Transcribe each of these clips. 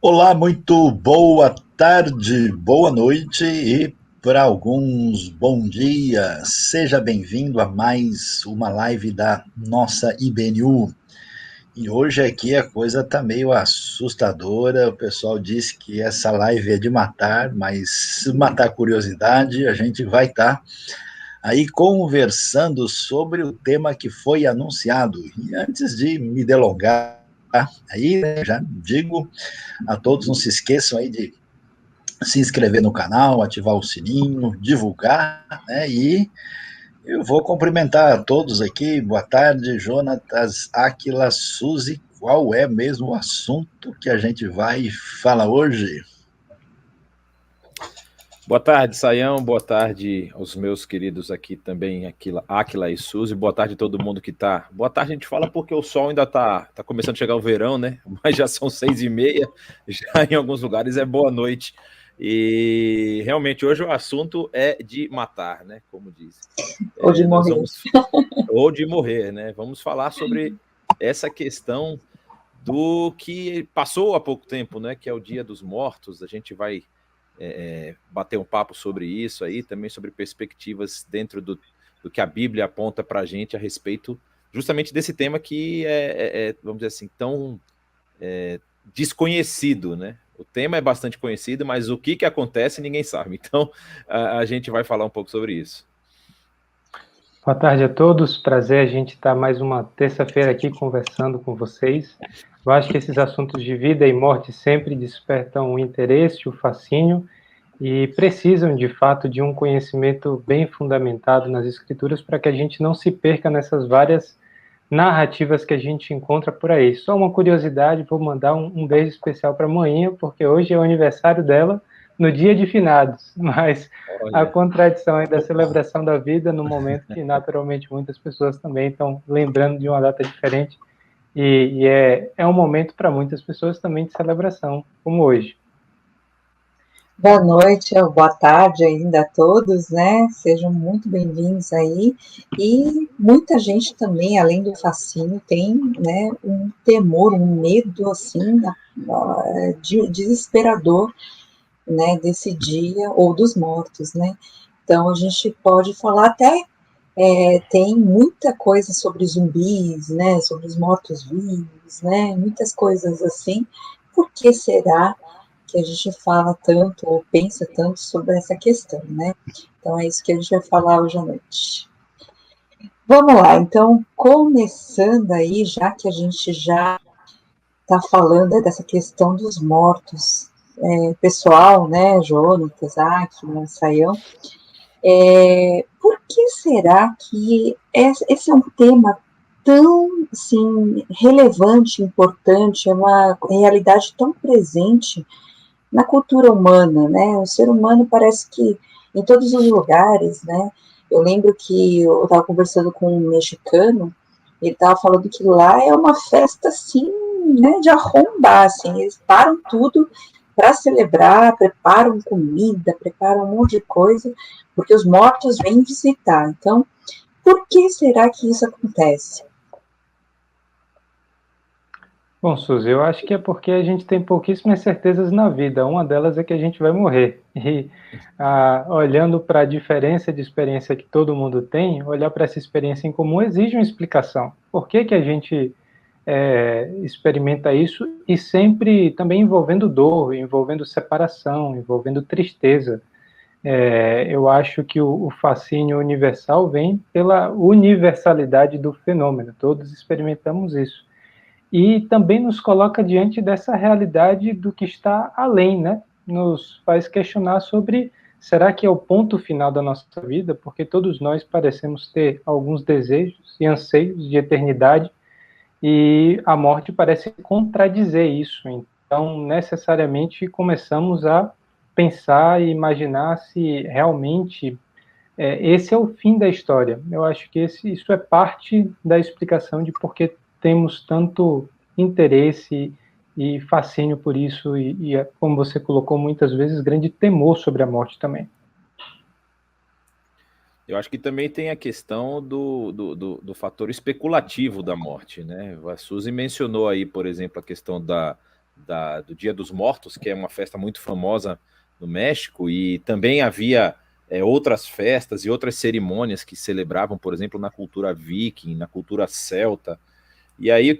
Olá, muito boa tarde, boa noite e para alguns bom dia. Seja bem-vindo a mais uma live da nossa IBNU. E hoje aqui a coisa tá meio assustadora. O pessoal disse que essa live é de matar, mas se matar a curiosidade, a gente vai estar aí conversando sobre o tema que foi anunciado. E antes de me delongar, aí né, já digo a todos, não se esqueçam aí de se inscrever no canal, ativar o sininho, divulgar, né? E eu vou cumprimentar a todos aqui. Boa tarde, Jonatas, Áquila, Suzy. Qual é mesmo o assunto que a gente vai falar hoje? Boa tarde, Saião. Boa tarde aos meus queridos aqui também, Áquila e Suzy. Boa tarde a todo mundo que tá. Boa tarde, a gente fala porque o sol ainda tá começando a chegar o verão, né? Mas já são 6h30, já em alguns lugares é boa noite. E realmente hoje o assunto é de matar, né? Como diz. Ou de Nós morrer. vamos. Ou de morrer, né? Vamos falar sobre essa questão do que passou há pouco tempo, né? Que é o Dia dos Mortos. A gente vai bater um papo sobre isso aí, também sobre perspectivas dentro do que a Bíblia aponta para a gente a respeito justamente desse tema que vamos dizer assim, tão desconhecido, né? O tema é bastante conhecido, mas o que acontece ninguém sabe. Então, a gente vai falar um pouco sobre isso. Boa tarde a todos, prazer a gente estar mais uma terça-feira aqui conversando com vocês. Eu acho que esses assuntos de vida e morte sempre despertam o interesse, o fascínio e precisam, de fato, de um conhecimento bem fundamentado nas escrituras para que a gente não se perca nessas várias narrativas que a gente encontra por aí. Só uma curiosidade, vou mandar um beijo especial para a Moinha, porque hoje é o aniversário dela, no dia de finados, mas a contradição aí da celebração da vida no momento que naturalmente muitas pessoas também estão lembrando de uma data diferente e é um momento para muitas pessoas também de celebração, como hoje. Boa noite ou boa tarde ainda a todos, né? Sejam muito bem-vindos aí. E muita gente também, além do fascínio, tem, né, um temor, um medo, assim, desesperador, né, desse dia ou dos mortos, né? Então a gente pode falar até tem muita coisa sobre zumbis, né? Sobre os mortos-vivos, né? Muitas coisas assim. Por que será que a gente fala tanto ou pensa tanto sobre essa questão, né? Então é isso que a gente vai falar hoje à noite. Vamos lá, então, começando aí, já que a gente já está falando dessa questão dos mortos, pessoal, né, Jonatas, Aquila, Saião, por que será que esse é um tema tão assim, relevante, importante, é uma realidade tão presente na cultura humana, né? O ser humano parece que em todos os lugares, né? Eu lembro que eu estava conversando com um mexicano, ele estava falando que lá é uma festa assim, né? De arrombar, assim, eles param tudo para celebrar, preparam comida, preparam um monte de coisa, porque os mortos vêm visitar. Então, por que será que isso acontece? Bom, Suzy, eu acho que é porque a gente tem pouquíssimas certezas na vida. Uma delas é que a gente vai morrer. E olhando para a diferença de experiência que todo mundo tem, olhar para essa experiência em comum exige uma explicação. Por que a gente experimenta isso e sempre também envolvendo dor, envolvendo separação, envolvendo tristeza. Eu acho que o fascínio universal vem pela universalidade do fenômeno. Todos experimentamos isso. E também nos coloca diante dessa realidade do que está além, né? Nos faz questionar sobre, será que é o ponto final da nossa vida? Porque todos nós parecemos ter alguns desejos e anseios de eternidade, e a morte parece contradizer isso. Então, necessariamente, começamos a pensar e imaginar se realmente esse é o fim da história. Eu acho que isso é parte da explicação de por que temos tanto interesse e fascínio por isso e, como você colocou muitas vezes, grande temor sobre a morte também. Eu acho que também tem a questão do fator especulativo da morte, né? A Suzy mencionou aí, por exemplo, a questão do Dia dos Mortos, que é uma festa muito famosa no México, e também havia outras festas e outras cerimônias que celebravam, por exemplo, na cultura viking, na cultura celta. E aí,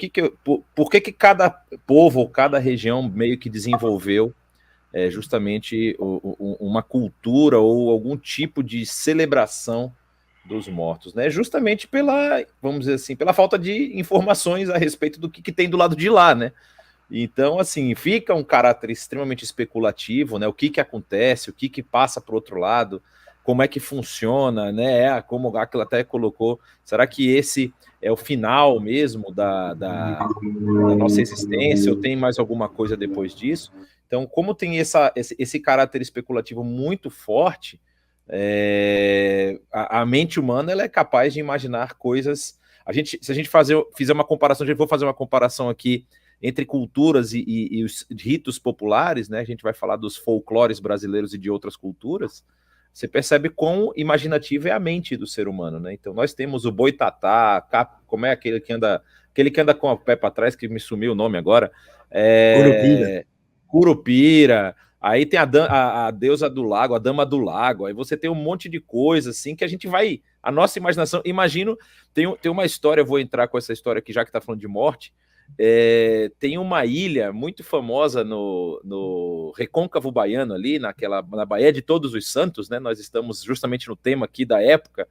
por que cada povo ou cada região meio que desenvolveu justamente uma cultura ou algum tipo de celebração dos mortos, né? Justamente pela, vamos dizer assim, pela falta de informações a respeito do que tem do lado de lá, né? Então, assim, fica um caráter extremamente especulativo, né? O que acontece, o que passa para o outro lado, como é que funciona, né? Como aquilo até colocou, será que esse é o final mesmo da nossa existência, ou tem mais alguma coisa depois disso? Então, como tem esse caráter especulativo muito forte, a mente humana ela é capaz de imaginar coisas. Se a gente fizer uma comparação, vou fazer uma comparação aqui entre culturas e os ritos populares, né? A gente vai falar dos folclores brasileiros e de outras culturas. Você percebe quão imaginativa é a mente do ser humano, né? Então, nós temos o boitatá, como é aquele que anda com o pé para trás, que me sumiu o nome agora. Curupira. Aí tem a deusa do lago, a dama do lago. Aí você tem um monte de coisa, assim, que a gente vai... A nossa imaginação... Imagino... Tem uma história, eu vou entrar com essa história aqui, já que está falando de morte. Tem uma ilha muito famosa no Recôncavo Baiano ali, na Baía de Todos os Santos, né? Nós estamos justamente no tema aqui da época,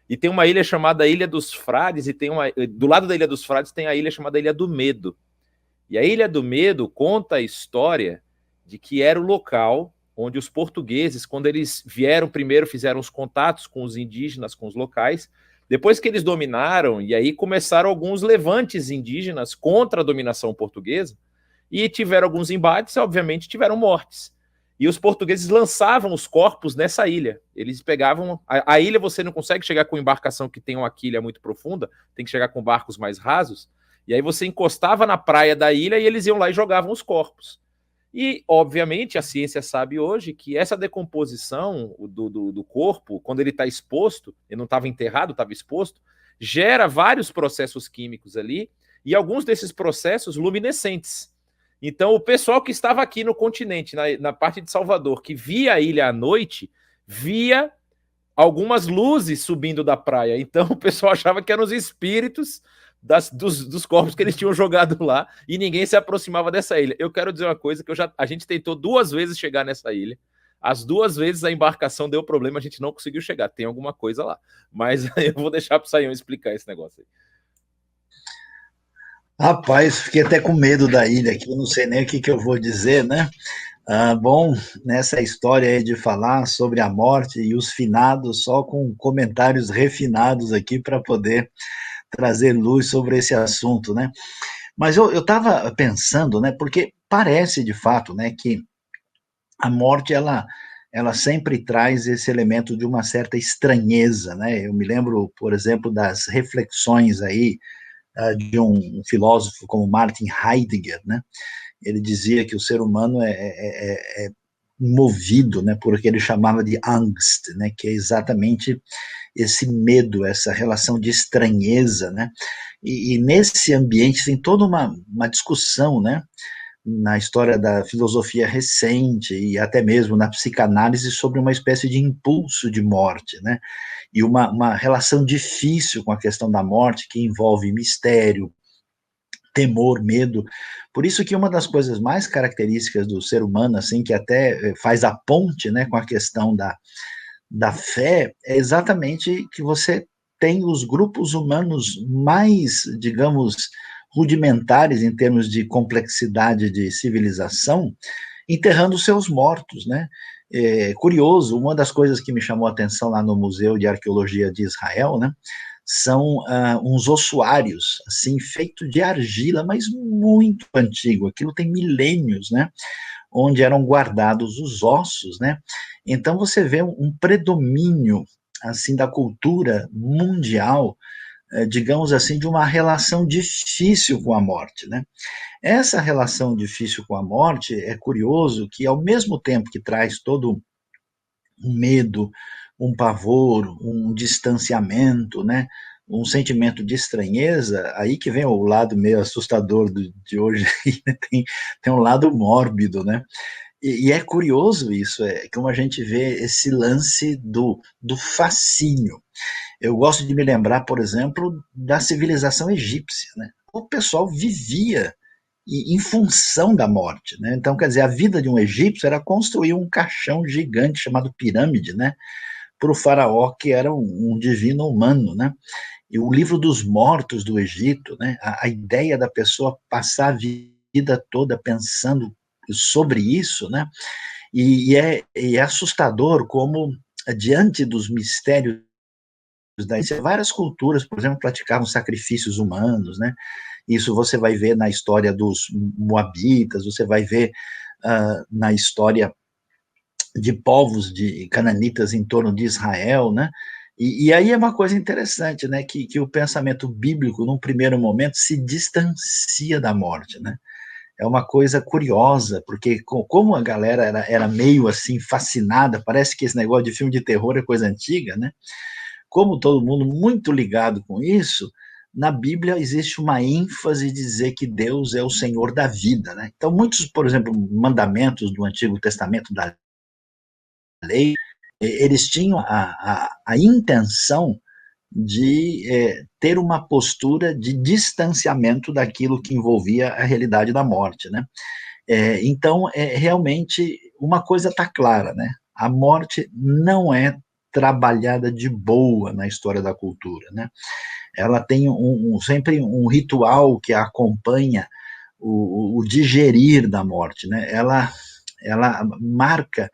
e tem uma ilha chamada Ilha dos Frades, e do lado da Ilha dos Frades tem a ilha chamada Ilha do Medo. E a Ilha do Medo conta a história de que era o local onde os portugueses, quando eles vieram primeiro, fizeram os contatos com os indígenas, com os locais. Depois que eles dominaram, e aí começaram alguns levantes indígenas contra a dominação portuguesa, e tiveram alguns embates, e obviamente tiveram mortes. E os portugueses lançavam os corpos nessa ilha. Eles pegavam... A ilha você não consegue chegar com embarcação que tem uma quilha muito profunda, tem que chegar com barcos mais rasos, e aí você encostava na praia da ilha e eles iam lá e jogavam os corpos. E, obviamente, a ciência sabe hoje que essa decomposição do corpo, quando ele está exposto, ele não estava enterrado, estava exposto, gera vários processos químicos ali, e alguns desses processos luminescentes. Então, o pessoal que estava aqui no continente, na parte de Salvador, que via a ilha à noite, via algumas luzes subindo da praia. Então, o pessoal achava que eram os espíritos dos corpos que eles tinham jogado lá, e ninguém se aproximava dessa ilha. Eu quero dizer uma coisa, que a gente tentou 2 vezes chegar nessa ilha, as 2 vezes a embarcação deu problema, a gente não conseguiu chegar, tem alguma coisa lá, mas eu vou deixar para o Saião explicar esse negócio aí. Rapaz, fiquei até com medo da ilha aqui, eu não sei nem o que eu vou dizer, né? Bom, nessa história aí de falar sobre a morte e os finados, só com comentários refinados aqui para poder trazer luz sobre esse assunto, né? Mas eu estava pensando, né? Porque parece de fato, né, que a morte ela sempre traz esse elemento de uma certa estranheza, né? Eu me lembro, por exemplo, das reflexões aí de um filósofo como Martin Heidegger, né? Ele dizia que o ser humano é movido, né, por o que ele chamava de Angst, né, que é exatamente esse medo, essa relação de estranheza, né, e nesse ambiente tem toda uma discussão, né, na história da filosofia recente e até mesmo na psicanálise sobre uma espécie de impulso de morte, né, e uma relação difícil com a questão da morte que envolve mistério, temor, medo. Por isso que uma das coisas mais características do ser humano, assim, que até faz a ponte, né, com a questão da fé, é exatamente que você tem os grupos humanos mais, digamos, rudimentares em termos de complexidade de civilização, enterrando seus mortos, né? Curioso, uma das coisas que me chamou a atenção lá no Museu de Arqueologia de Israel, né, são uns ossuários, assim, feito de argila, mas muito antigo, aquilo tem milênios, né, onde eram guardados os ossos, né, então você vê um predomínio, assim, da cultura mundial, digamos assim, de uma relação difícil com a morte, né. Essa relação difícil com a morte é curioso que, ao mesmo tempo que traz todo um medo, um pavor, um distanciamento, né, um sentimento de estranheza, aí que vem o lado meio assustador de hoje, tem um lado mórbido, né? E é curioso isso, como a gente vê esse lance do fascínio. Eu gosto de me lembrar, por exemplo, da civilização egípcia, né? O pessoal vivia em função da morte, né? Então, quer dizer, a vida de um egípcio era construir um caixão gigante chamado pirâmide, né? Para o faraó, que era um divino humano, né? E o livro dos mortos do Egito, né? A ideia da pessoa passar a vida toda pensando sobre isso, né? E é assustador como, diante dos mistérios várias culturas, por exemplo, praticavam sacrifícios humanos, né? Isso você vai ver na história dos moabitas, você vai ver na história de povos de cananitas em torno de Israel, né? E aí é uma coisa interessante, né? Que o pensamento bíblico, num primeiro momento, se distancia da morte, né? É uma coisa curiosa, porque como a galera era meio assim fascinada, parece que esse negócio de filme de terror é coisa antiga, né? Como todo mundo muito ligado com isso, na Bíblia existe uma ênfase de dizer que Deus é o Senhor da vida, né? Então, muitos, por exemplo, mandamentos do Antigo Testamento, da lei, eles tinham a intenção de ter uma postura de distanciamento daquilo que envolvia a realidade da morte, né? Então, realmente, uma coisa está clara, né? A morte não é trabalhada de boa na história da cultura, né? Ela tem sempre um ritual que acompanha o digerir da morte, né? Ela marca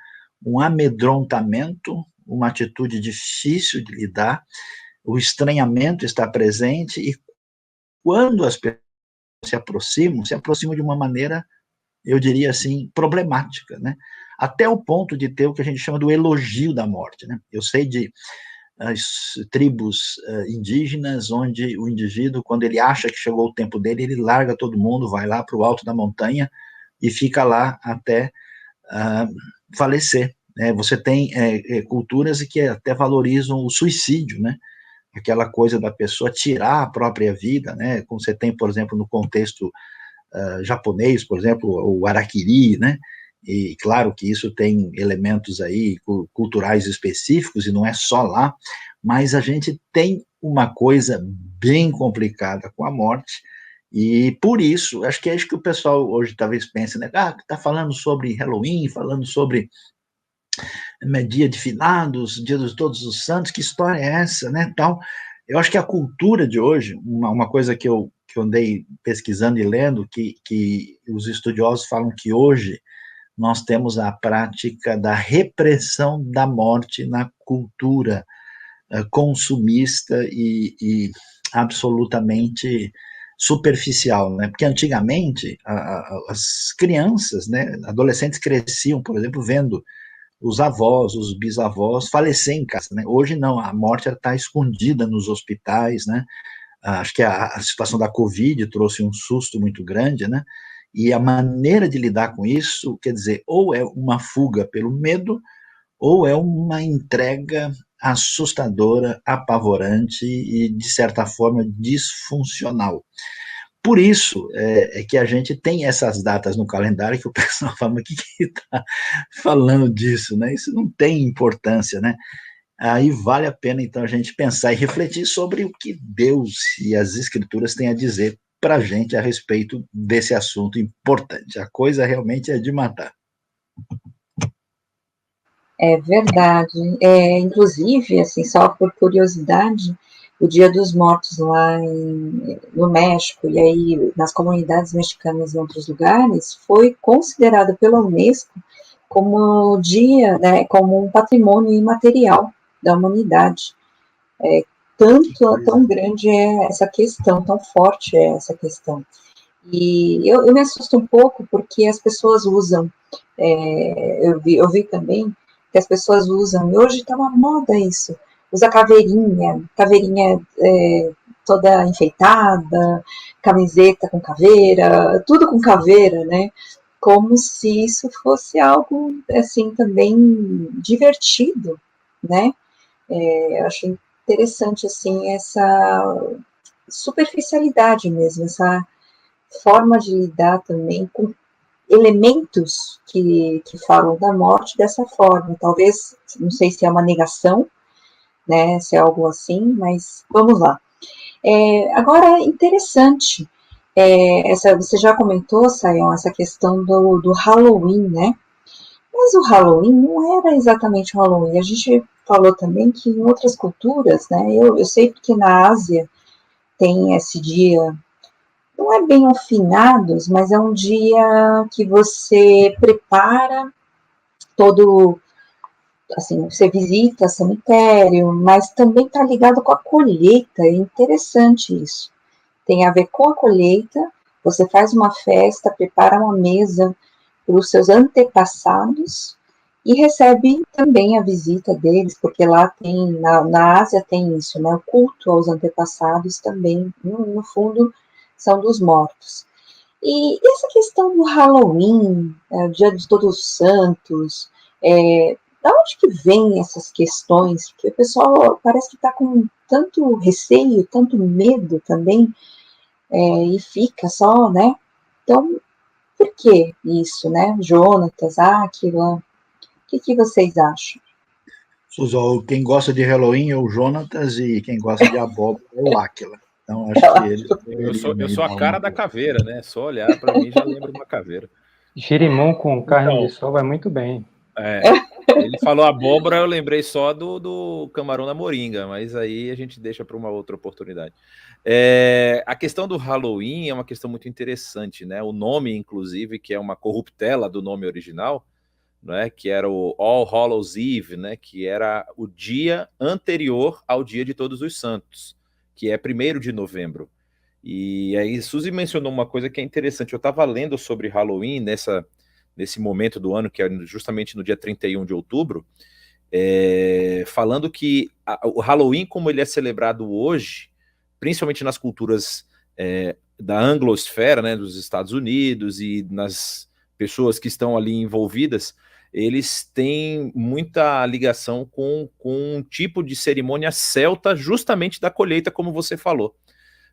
um amedrontamento, uma atitude difícil de lidar, o estranhamento está presente, e quando as pessoas se aproximam de uma maneira, eu diria assim, problemática, né? Até o ponto de ter o que a gente chama do elogio da morte, né? Eu sei de as tribos indígenas, onde o indivíduo, quando ele acha que chegou o tempo dele, ele larga todo mundo, vai lá para o alto da montanha e fica lá até falecer. Você tem culturas que até valorizam o suicídio, né? Aquela coisa da pessoa tirar a própria vida, né? Como você tem, por exemplo, no contexto japonês, por exemplo, o harakiri, né? E claro que isso tem elementos aí culturais específicos, e não é só lá, mas a gente tem uma coisa bem complicada com a morte, e por isso, acho que é isso que o pessoal hoje talvez pense, né? Tá falando sobre Halloween, falando sobre dia de finados, dia de todos os santos, que história é essa, né, tal. Eu acho que a cultura de hoje, uma coisa que eu andei pesquisando e lendo, que os estudiosos falam que hoje nós temos a prática da repressão da morte na cultura consumista e absolutamente superficial, né? Porque antigamente as crianças, né, adolescentes cresciam, por exemplo, vendo os avós, os bisavós falecer em casa, né? Hoje não, a morte está escondida nos hospitais, né? Acho que a situação da Covid trouxe um susto muito grande, né? E a maneira de lidar com isso, quer dizer, ou é uma fuga pelo medo, ou é uma entrega assustadora, apavorante e, de certa forma, disfuncional. Por isso que a gente tem essas datas no calendário que o pessoal fala, mas o que está falando disso, né? Isso não tem importância, né? Aí vale a pena, então, a gente pensar e refletir sobre o que Deus e as Escrituras têm a dizer para a gente a respeito desse assunto importante. A coisa realmente é de matar. É verdade. Inclusive, assim, só por curiosidade, o Dia dos Mortos lá no México e aí nas comunidades mexicanas em outros lugares foi considerado pela Unesco como dia, né, como um patrimônio imaterial da humanidade. Tão grande é essa questão, tão forte é essa questão. E eu me assusto um pouco porque as pessoas usam, eu vi também que as pessoas usam, e hoje está uma moda isso, usa caveirinha toda enfeitada, camiseta com caveira, tudo com caveira, né? Como se isso fosse algo, assim, também divertido, né? Acho interessante, assim, essa superficialidade mesmo, essa forma de lidar também com elementos que falam da morte dessa forma. Talvez, não sei se é uma negação, né, se é algo assim, mas vamos lá. Agora, interessante, você já comentou, Sayon, essa questão do Halloween, né? Mas o Halloween não era exatamente o Halloween. A gente falou também que em outras culturas, né? Eu sei que na Ásia tem esse dia, não é bem um finados, mas é um dia que você prepara todo, assim, você visita cemitério, mas também está ligado com a colheita. É interessante isso. Tem a ver com a colheita. Você faz uma festa, prepara uma mesa para os seus antepassados e recebe também a visita deles, porque lá tem, na Ásia tem isso, né? O culto aos antepassados também, no fundo, são dos mortos. E essa questão do Halloween, Dia de Todos os Santos, da onde que vem essas questões? Porque o pessoal parece que está com tanto receio, tanto medo também, e fica só, né? Então, por que isso, né? Jonatas, Áquila, o que vocês acham? Suzol, quem gosta de Halloween é o Jonatas e quem gosta de abóbora é o Áquila. Então, acho que eles eu sou a cara da caveira, né? Só olhar para mim já lembra uma caveira. Girimum com carne de sol vai muito bem. Ele falou abóbora, eu lembrei só do camarão na moringa, mas aí a gente deixa para uma outra oportunidade. A questão do Halloween é uma questão muito interessante, né? O nome, inclusive, que é uma corruptela do nome original, né? Que era o All Hallows Eve, né? Que era o dia anterior ao Dia de Todos os Santos, que é 1º de novembro. E aí Suzy mencionou uma coisa que é interessante. Eu estava lendo sobre Halloween nesse momento do ano, que é justamente no dia 31 de outubro, falando que o Halloween, como ele é celebrado hoje, principalmente nas culturas da anglosfera, né, dos Estados Unidos e nas pessoas que estão ali envolvidas, eles têm muita ligação com um tipo de cerimônia celta, justamente da colheita, como você falou.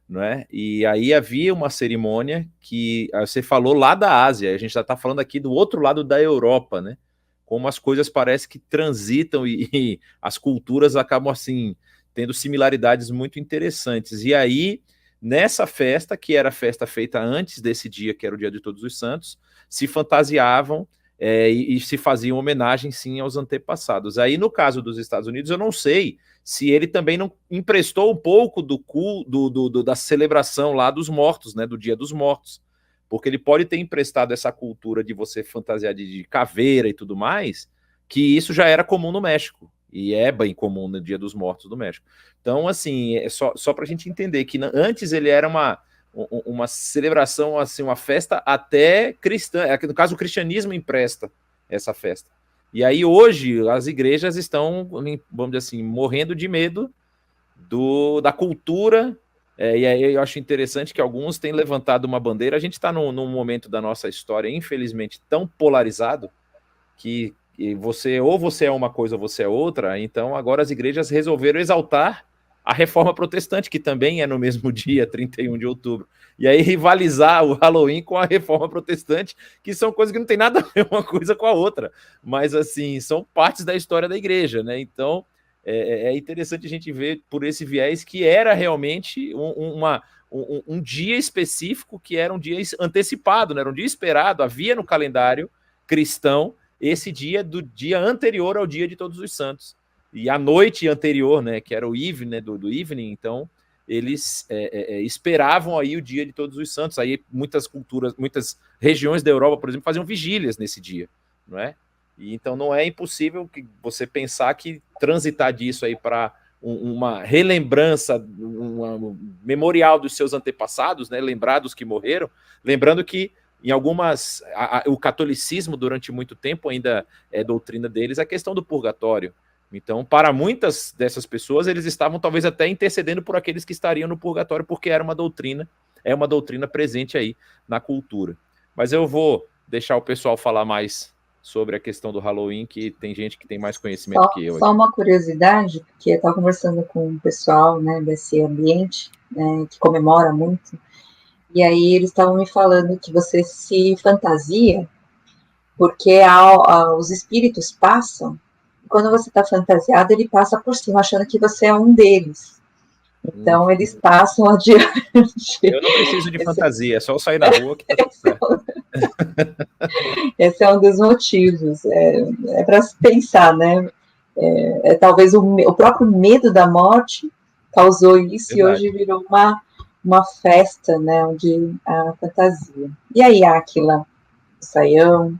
Né? E aí havia uma cerimônia que você falou lá da Ásia, a gente já está falando aqui do outro lado da Europa, né? Como as coisas parecem que transitam e as culturas acabam assim tendo similaridades muito interessantes. E aí, nessa festa, que era a festa feita antes desse dia, que era o Dia de Todos os Santos, se fantasiavam e se faziam homenagem, sim, aos antepassados. Aí, no caso dos Estados Unidos, eu não sei se ele também não emprestou um pouco da celebração lá dos mortos, né, do Dia dos Mortos, porque ele pode ter emprestado essa cultura de você fantasiar de caveira e tudo mais, que isso já era comum no México, e é bem comum no Dia dos Mortos do México. Então, assim, só para a gente entender que antes ele era uma celebração, assim, uma festa até cristã, no caso o cristianismo empresta essa festa. E aí hoje as igrejas estão, vamos dizer assim, morrendo de medo da cultura, e aí eu acho interessante que alguns têm levantado uma bandeira. A gente está num momento da nossa história, infelizmente, tão polarizado, que você é uma coisa ou você é outra. Então agora as igrejas resolveram exaltar a reforma protestante, que também é no mesmo dia, 31 de outubro. E aí rivalizar o Halloween com a reforma protestante, que são coisas que não tem nada a ver uma coisa com a outra, mas assim, são partes da história da igreja, né? Então é interessante a gente ver por esse viés que era realmente um dia específico, que era um dia antecipado, né? Era um dia esperado, havia no calendário cristão esse dia do dia anterior ao Dia de Todos os Santos. E a noite anterior, né, que era o evening, né, do evening, então eles esperavam aí o Dia de Todos os Santos. Aí muitas culturas, muitas regiões da Europa, por exemplo, faziam vigílias nesse dia, não é? E então não é impossível que você pensar que transitar disso aí para uma relembrança, um memorial dos seus antepassados, né, lembrar dos que morreram, lembrando que em algumas, o catolicismo durante muito tempo ainda é doutrina deles, a questão do purgatório. Então, para muitas dessas pessoas, eles estavam talvez até intercedendo por aqueles que estariam no purgatório, porque era uma doutrina presente aí na cultura. Mas eu vou deixar o pessoal falar mais sobre a questão do Halloween, que tem gente que tem mais conhecimento que eu. Só uma curiosidade, porque eu estava conversando com o pessoal, né, desse ambiente, né, que comemora muito, e aí eles estavam me falando que você se fantasia, porque os espíritos passam, e quando você está fantasiado, ele passa por cima, achando que você é um deles. Então, eles passam adiante. Eu não preciso de fantasia, é só eu sair na rua que tá tudo certo. Esse é um dos motivos. É para se pensar, né? Talvez o próprio medo da morte causou isso. Verdade. E hoje virou uma festa, né? Onde a fantasia. E aí, Áquila, o Saião?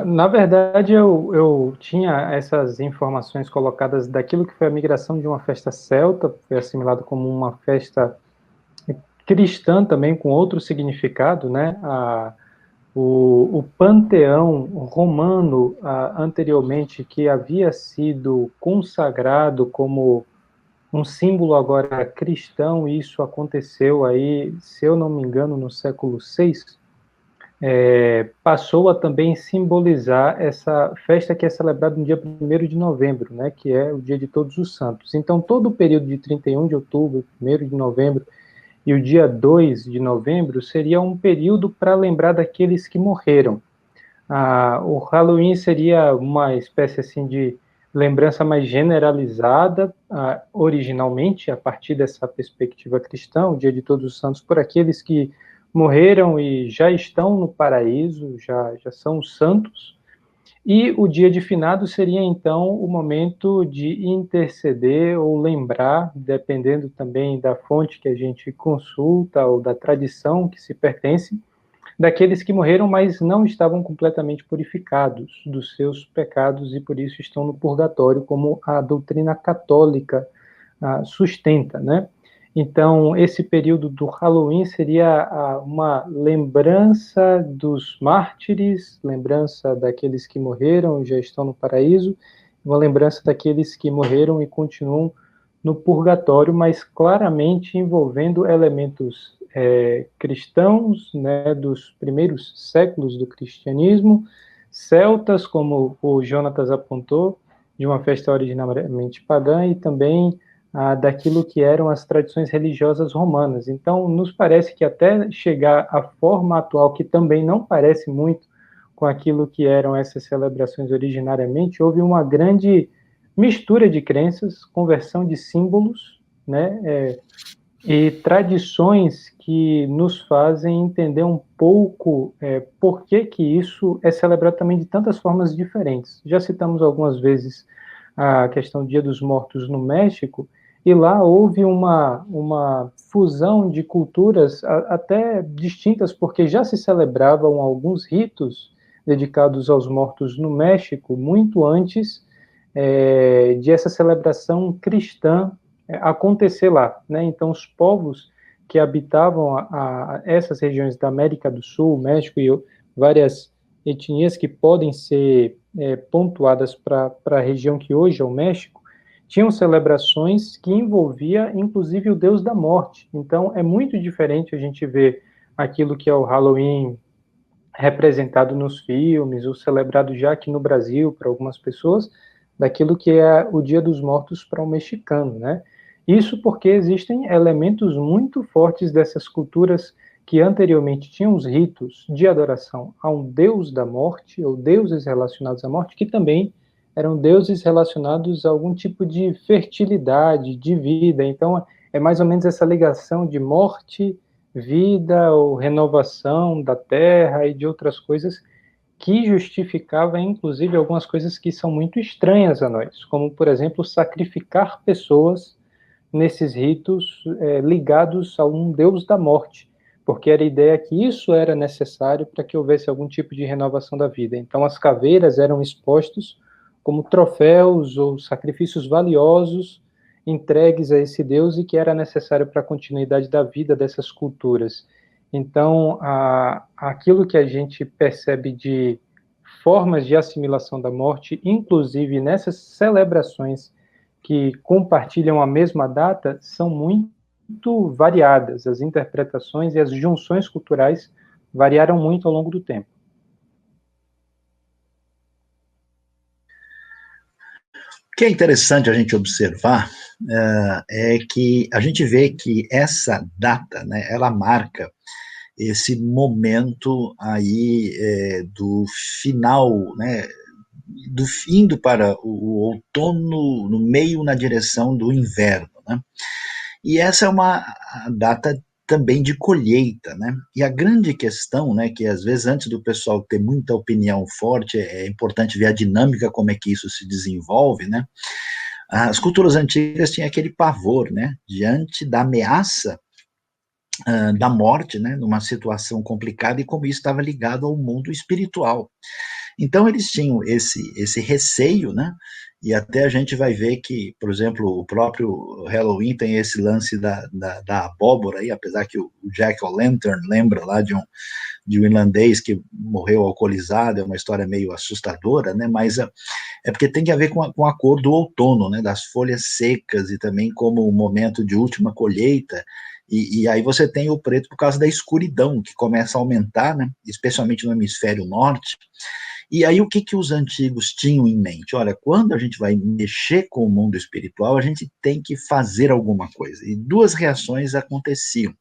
Na verdade, eu tinha essas informações colocadas daquilo que foi a migração de uma festa celta, foi assimilado como uma festa cristã também, com outro significado, né? O panteão romano, anteriormente, que havia sido consagrado como um símbolo agora cristão, e isso aconteceu aí, se eu não me engano, no século VI, passou a também simbolizar essa festa que é celebrada no dia 1º de novembro, né, que é o dia de Todos os Santos. Então, todo o período de 31 de outubro, 1º de novembro e o dia 2 de novembro seria um período para lembrar daqueles que morreram. O Halloween seria uma espécie assim de lembrança mais generalizada, originalmente, a partir dessa perspectiva cristã, o dia de Todos os Santos, por aqueles que morreram e já estão no paraíso, já são santos, e o dia de finados seria, então, o momento de interceder ou lembrar, dependendo também da fonte que a gente consulta ou da tradição que se pertence, daqueles que morreram, mas não estavam completamente purificados dos seus pecados e por isso estão no purgatório, como a doutrina católica sustenta, né? Então, esse período do Halloween seria uma lembrança dos mártires, lembrança daqueles que morreram e já estão no paraíso, uma lembrança daqueles que morreram e continuam no purgatório, mas claramente envolvendo elementos cristãos, né, dos primeiros séculos do cristianismo, celtas, como o Jonatas apontou, de uma festa originariamente pagã, e também daquilo que eram as tradições religiosas romanas. Então, nos parece que até chegar à forma atual, que também não parece muito com aquilo que eram essas celebrações originariamente, houve uma grande mistura de crenças, conversão de símbolos, né, e tradições que nos fazem entender um pouco por que isso é celebrado também de tantas formas diferentes. Já citamos algumas vezes a questão do Dia dos Mortos no México, e lá houve uma fusão de culturas até distintas, porque já se celebravam alguns ritos dedicados aos mortos no México, muito antes de essa celebração cristã acontecer lá, né? Então, os povos que habitavam essas regiões da América do Sul, México e várias etnias que podem ser pontuadas para a região que hoje é o México, tinham celebrações que envolvia, inclusive, o Deus da Morte. Então, é muito diferente a gente ver aquilo que é o Halloween representado nos filmes, ou celebrado já aqui no Brasil para algumas pessoas, daquilo que é o Dia dos Mortos para o mexicano, né? Isso porque existem elementos muito fortes dessas culturas que anteriormente tinham os ritos de adoração a um deus da morte, ou deuses relacionados à morte, que também eram deuses relacionados a algum tipo de fertilidade, de vida. Então, é mais ou menos essa ligação de morte, vida, ou renovação da terra e de outras coisas que justificava, inclusive, algumas coisas que são muito estranhas a nós, como, por exemplo, sacrificar pessoas nesses ritos ligados a um deus da morte, porque era a ideia que isso era necessário para que houvesse algum tipo de renovação da vida. Então, as caveiras eram expostos como troféus ou sacrifícios valiosos entregues a esse deus e que era necessário para a continuidade da vida dessas culturas. Então, aquilo que a gente percebe de formas de assimilação da morte, inclusive nessas celebrações que compartilham a mesma data são muito variadas. As interpretações e as junções culturais variaram muito ao longo do tempo. O que é interessante a gente observar é que a gente vê que essa data, né, ela marca esse momento aí do final, né, do indo para o outono, no meio na direção do inverno, né? E essa é uma data também de colheita, né? E a grande questão, né, que às vezes antes do pessoal ter muita opinião forte, é importante ver a dinâmica, como é que isso se desenvolve, né? As culturas antigas tinham aquele pavor, né, diante da ameaça da morte, né, numa situação complicada, e como isso estava ligado ao mundo espiritual. Então eles tinham esse receio, né? E até a gente vai ver que, por exemplo, o próprio Halloween tem esse lance da abóbora aí, apesar que o Jack O'Lantern lembra lá de um irlandês que morreu alcoolizado, é uma história meio assustadora, né? Mas é porque tem a ver com a cor do outono, né? Das folhas secas, e também como o momento de última colheita. E aí você tem o preto por causa da escuridão, que começa a aumentar, né? Especialmente no hemisfério norte. E aí o que os antigos tinham em mente? Olha, quando a gente vai mexer com o mundo espiritual, a gente tem que fazer alguma coisa. E duas reações aconteciam.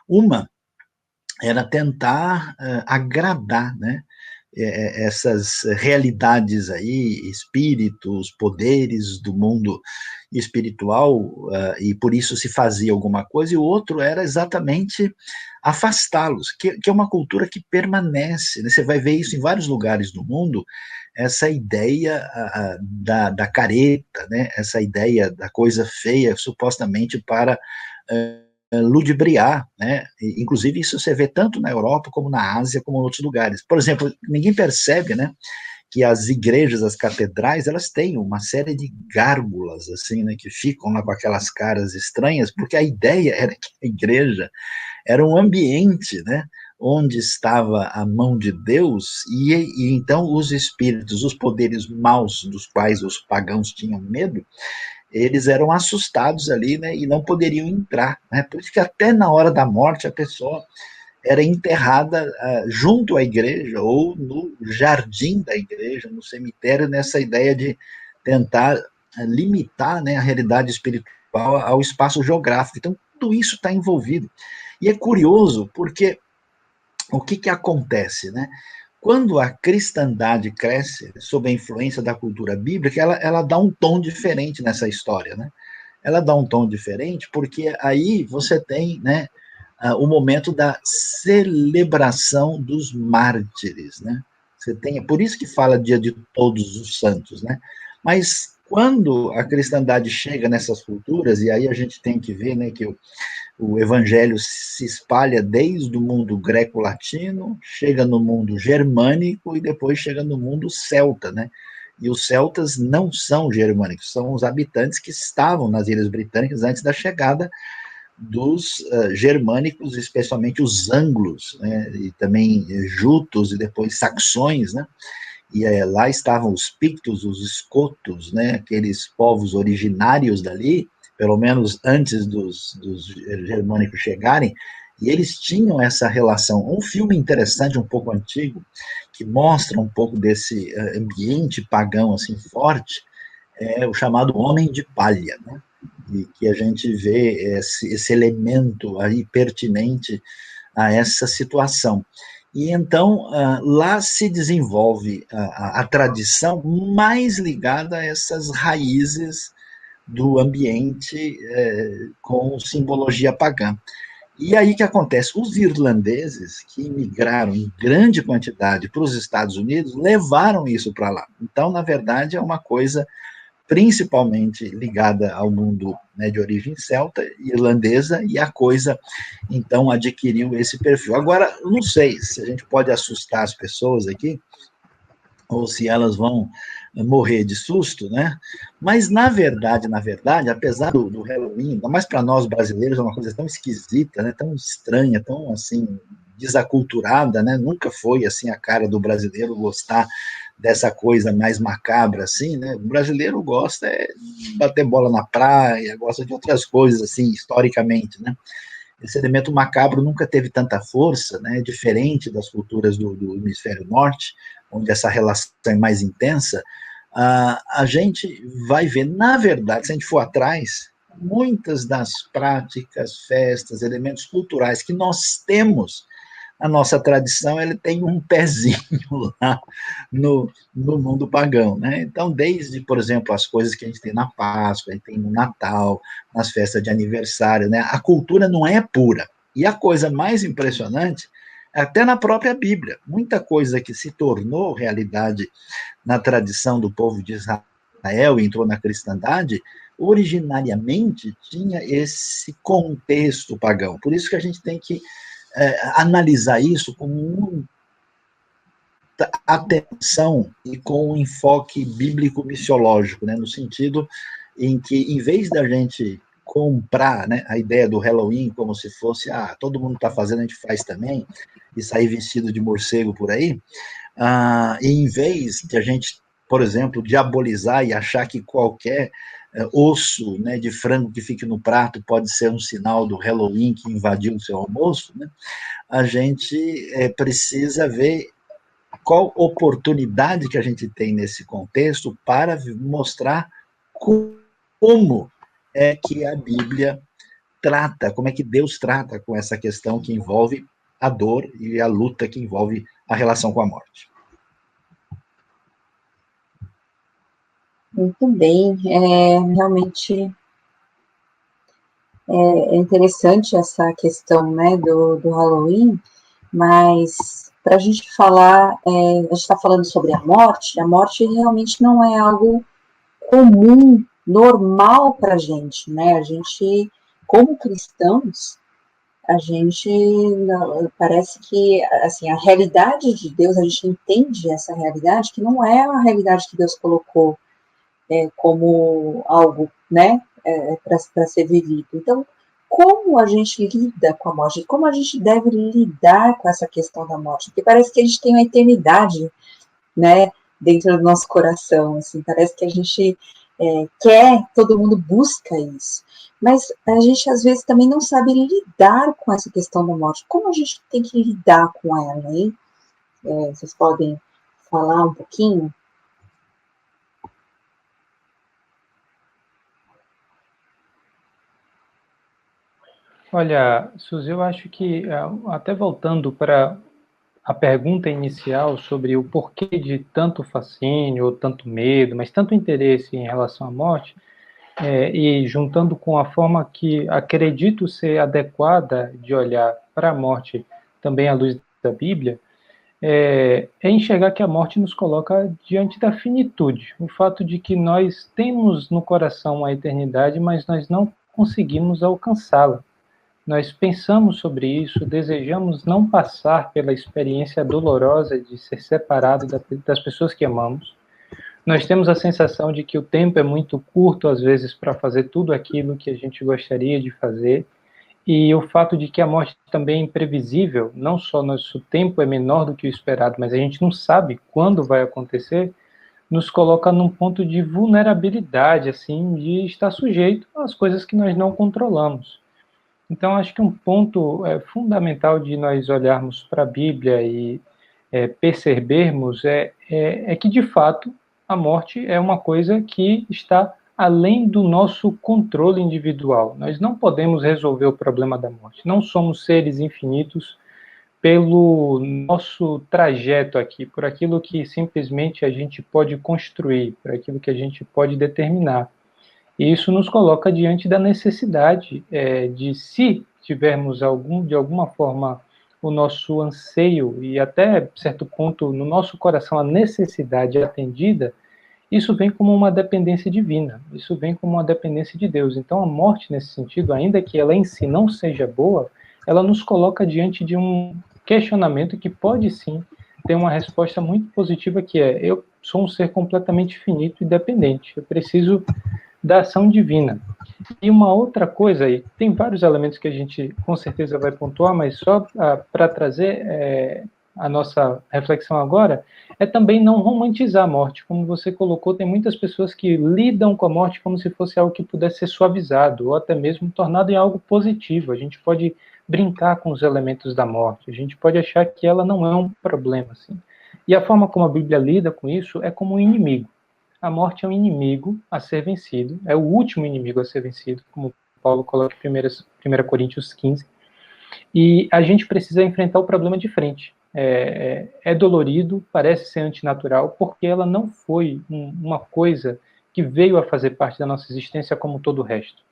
Uma era tentar agradar, né, essas realidades aí, espíritos, poderes do mundo espiritual, e por isso se fazia alguma coisa, e o outro era exatamente afastá-los, que é uma cultura que permanece, né? Você vai ver isso em vários lugares do mundo, essa ideia da careta, né? Essa ideia da coisa feia, supostamente para ludibriar, né? Inclusive isso você vê tanto na Europa como na Ásia, como em outros lugares. Por exemplo, ninguém percebe, né, que as igrejas, as catedrais, elas têm uma série de gárgulas, assim, né, que ficam lá com aquelas caras estranhas, porque a ideia era que a igreja era um ambiente, né, onde estava a mão de Deus, e então os espíritos, os poderes maus dos quais os pagãos tinham medo, eles eram assustados ali, né, e não poderiam entrar, né, por isso que até na hora da morte a pessoa era enterrada junto à igreja, ou no jardim da igreja, no cemitério, nessa ideia de tentar limitar, né, a realidade espiritual ao espaço geográfico. Então, tudo isso está envolvido. E é curioso, porque o que acontece, né? Quando a cristandade cresce, sob a influência da cultura bíblica, ela dá um tom diferente nessa história, né? Ela dá um tom diferente porque aí você tem, né, o momento da celebração dos mártires, né? Você tem, é por isso que fala Dia de Todos os Santos, né? Mas quando a cristandade chega nessas culturas, e aí a gente tem que ver, né, que o evangelho se espalha desde o mundo greco-latino, chega no mundo germânico e depois chega no mundo celta, né? E os celtas não são germânicos, são os habitantes que estavam nas Ilhas Britânicas antes da chegada dos germânicos, especialmente os anglos, né, e também jutos e depois saxões, né, e lá estavam os pictos, os escotos, né, aqueles povos originários dali, pelo menos antes dos germânicos chegarem, e eles tinham essa relação. Um filme interessante, um pouco antigo, que mostra um pouco desse ambiente pagão assim forte, é o chamado Homem de Palha, né? E que a gente vê esse elemento aí pertinente a essa situação. E então lá se desenvolve a tradição mais ligada a essas raízes do ambiente com simbologia pagã. E aí que acontece? Os irlandeses que imigraram em grande quantidade para os Estados Unidos levaram isso para lá. Então, na verdade, é uma coisa principalmente ligada ao mundo, né, de origem celta, irlandesa, e a coisa, então, adquiriu esse perfil. Agora, eu não sei se a gente pode assustar as pessoas aqui, ou se elas vão morrer de susto, né? Mas, na verdade, apesar do Halloween, ainda mais para nós brasileiros, é uma coisa tão esquisita, né, tão estranha, tão, assim, desaculturada, né? Nunca foi, assim, a cara do brasileiro gostar dessa coisa mais macabra, assim, né? O brasileiro gosta de bater bola na praia, gosta de outras coisas, assim, historicamente, né? Esse elemento macabro nunca teve tanta força, né? Diferente das culturas do hemisfério norte, onde essa relação é mais intensa. A gente vai ver, na verdade, se a gente for atrás, muitas das práticas, festas, elementos culturais que nós temos, a nossa tradição, ele tem um pezinho lá no mundo pagão, né? Então, desde, por exemplo, as coisas que a gente tem na Páscoa, a gente tem no Natal, nas festas de aniversário, né? A cultura não é pura. E a coisa mais impressionante, até na própria Bíblia, muita coisa que se tornou realidade na tradição do povo de Israel e entrou na cristandade, originariamente tinha esse contexto pagão. Por isso que a gente tem que analisar isso com muita atenção e com um enfoque bíblico-missiológico, né, no sentido em que, em vez da gente comprar, né, a ideia do Halloween como se fosse, todo mundo está fazendo, a gente faz também, e sair vestido de morcego por aí, e em vez de a gente, por exemplo, diabolizar e achar que qualquer osso, né, de frango que fique no prato pode ser um sinal do Halloween que invadiu o seu almoço, né, a gente precisa ver qual oportunidade que a gente tem nesse contexto para mostrar como é que a Bíblia trata, como é que Deus trata com essa questão que envolve a dor e a luta que envolve a relação com a morte. Muito bem, realmente é interessante essa questão, né, do Halloween, mas para a gente falar, a gente está falando sobre a morte realmente não é algo comum, normal para a gente, né? A gente, como cristãos, a gente parece que assim, a realidade de Deus, a gente entende essa realidade que não é a realidade que Deus colocou como algo, né, para ser vivido. Então, como a gente lida com a morte? Como a gente deve lidar com essa questão da morte? Porque parece que a gente tem uma eternidade, né, dentro do nosso coração, assim, parece que a gente quer, todo mundo busca isso. Mas a gente, às vezes, também não sabe lidar com essa questão da morte. Como a gente tem que lidar com ela, hein? Vocês podem falar um pouquinho? Olha, Suzy, eu acho que, até voltando para a pergunta inicial sobre o porquê de tanto fascínio, ou tanto medo, mas tanto interesse em relação à morte, e juntando com a forma que acredito ser adequada de olhar para a morte também à luz da Bíblia, é enxergar que a morte nos coloca diante da finitude, o fato de que nós temos no coração a eternidade, mas nós não conseguimos alcançá-la. Nós pensamos sobre isso, desejamos não passar pela experiência dolorosa de ser separado das pessoas que amamos. Nós temos a sensação de que o tempo é muito curto, às vezes, para fazer tudo aquilo que a gente gostaria de fazer. E o fato de que a morte também é imprevisível, não só nosso tempo é menor do que o esperado, mas a gente não sabe quando vai acontecer, nos coloca num ponto de vulnerabilidade, assim, de estar sujeito às coisas que nós não controlamos. Então, acho que um ponto fundamental de nós olharmos para a Bíblia e percebermos é que, de fato, a morte é uma coisa que está além do nosso controle individual. Nós não podemos resolver o problema da morte. Não somos seres infinitos pelo nosso trajeto aqui, por aquilo que simplesmente a gente pode construir, por aquilo que a gente pode determinar. E isso nos coloca diante da necessidade de, se tivermos de alguma forma, o nosso anseio e até certo ponto no nosso coração a necessidade atendida, isso vem como uma dependência divina, isso vem como uma dependência de Deus. Então a morte, nesse sentido, ainda que ela em si não seja boa, ela nos coloca diante de um questionamento que pode sim ter uma resposta muito positiva, que é: eu sou um ser completamente finito e dependente, eu preciso da ação divina. E uma outra coisa aí, tem vários elementos que a gente com certeza vai pontuar, mas só para trazer a nossa reflexão agora é também não romantizar a morte. Como você colocou, tem muitas pessoas que lidam com a morte como se fosse algo que pudesse ser suavizado, ou até mesmo tornado em algo positivo. A gente pode brincar com os elementos da morte, a gente pode achar que ela não é um problema, assim. E a forma como a Bíblia lida com isso é como um inimigo. A morte é um inimigo a ser vencido, é o último inimigo a ser vencido, como Paulo coloca em 1 Coríntios 15, e a gente precisa enfrentar o problema de frente. É dolorido, parece ser antinatural, porque ela não foi uma coisa que veio a fazer parte da nossa existência como todo o resto.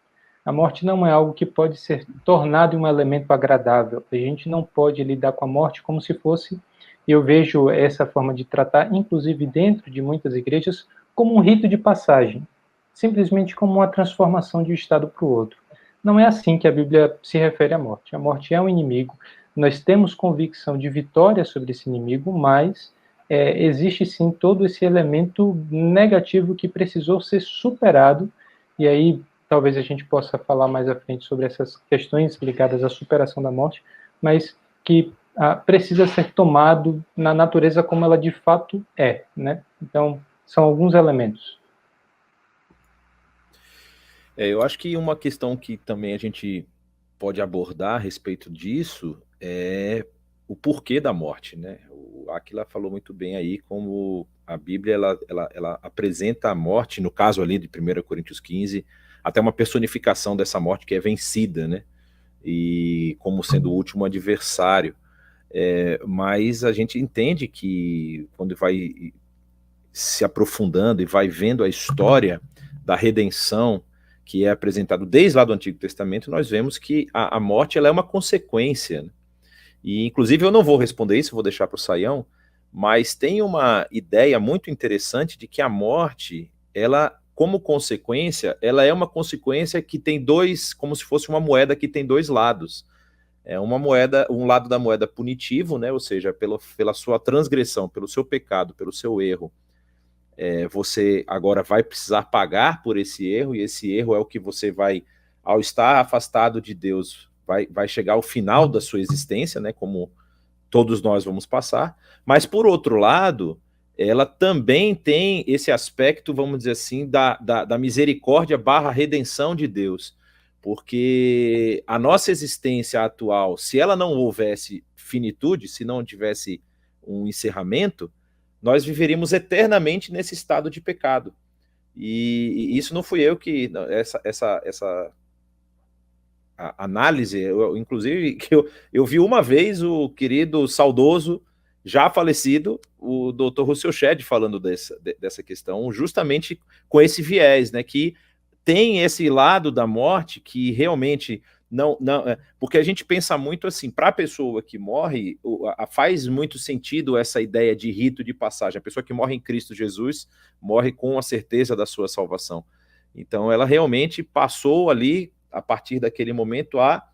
A morte não é algo que pode ser tornado um elemento agradável. A gente não pode lidar com a morte como se fosse, e eu vejo essa forma de tratar, inclusive dentro de muitas igrejas, como um rito de passagem, simplesmente como uma transformação de um estado para o outro. Não é assim que a Bíblia se refere à morte. A morte é um inimigo, nós temos convicção de vitória sobre esse inimigo, mas existe sim todo esse elemento negativo que precisou ser superado, e aí talvez a gente possa falar mais à frente sobre essas questões ligadas à superação da morte, mas que precisa ser tomado na natureza como ela de fato é, né? Então, são alguns elementos. Eu acho que uma questão que também a gente pode abordar a respeito disso é o porquê da morte, né? O Aquila falou muito bem aí como a Bíblia ela apresenta a morte, no caso ali de 1 Coríntios 15, até uma personificação dessa morte que é vencida, né? E como sendo o último adversário. Mas a gente entende que quando vai se aprofundando e vai vendo a história da redenção que é apresentado desde lá do Antigo Testamento, nós vemos que a morte ela é uma consequência, né? E inclusive eu não vou responder isso, vou deixar para o Saião, mas tem uma ideia muito interessante de que a morte, ela, como consequência, ela é uma consequência que tem dois, como se fosse uma moeda que tem dois lados. É uma moeda, um lado da moeda punitivo, né? Ou seja, pela sua transgressão, pelo seu pecado, pelo seu erro, você agora vai precisar pagar por esse erro, e esse erro é o que você vai, ao estar afastado de Deus, vai chegar ao final da sua existência, né? Como todos nós vamos passar. Mas, por outro lado, ela também tem esse aspecto, vamos dizer assim, da misericórdia / redenção de Deus. Porque a nossa existência atual, se ela não houvesse finitude, se não tivesse um encerramento, nós viveríamos eternamente nesse estado de pecado. E isso não fui eu que... Essa análise, inclusive, que eu vi uma vez o querido, saudoso, já falecido, o Dr. Russell Shedd falando dessa questão, justamente com esse viés, né, que tem esse lado da morte que realmente não porque a gente pensa muito assim, para a pessoa que morre, faz muito sentido essa ideia de rito de passagem. A pessoa que morre em Cristo Jesus morre com a certeza da sua salvação. Então ela realmente passou ali, a partir daquele momento, a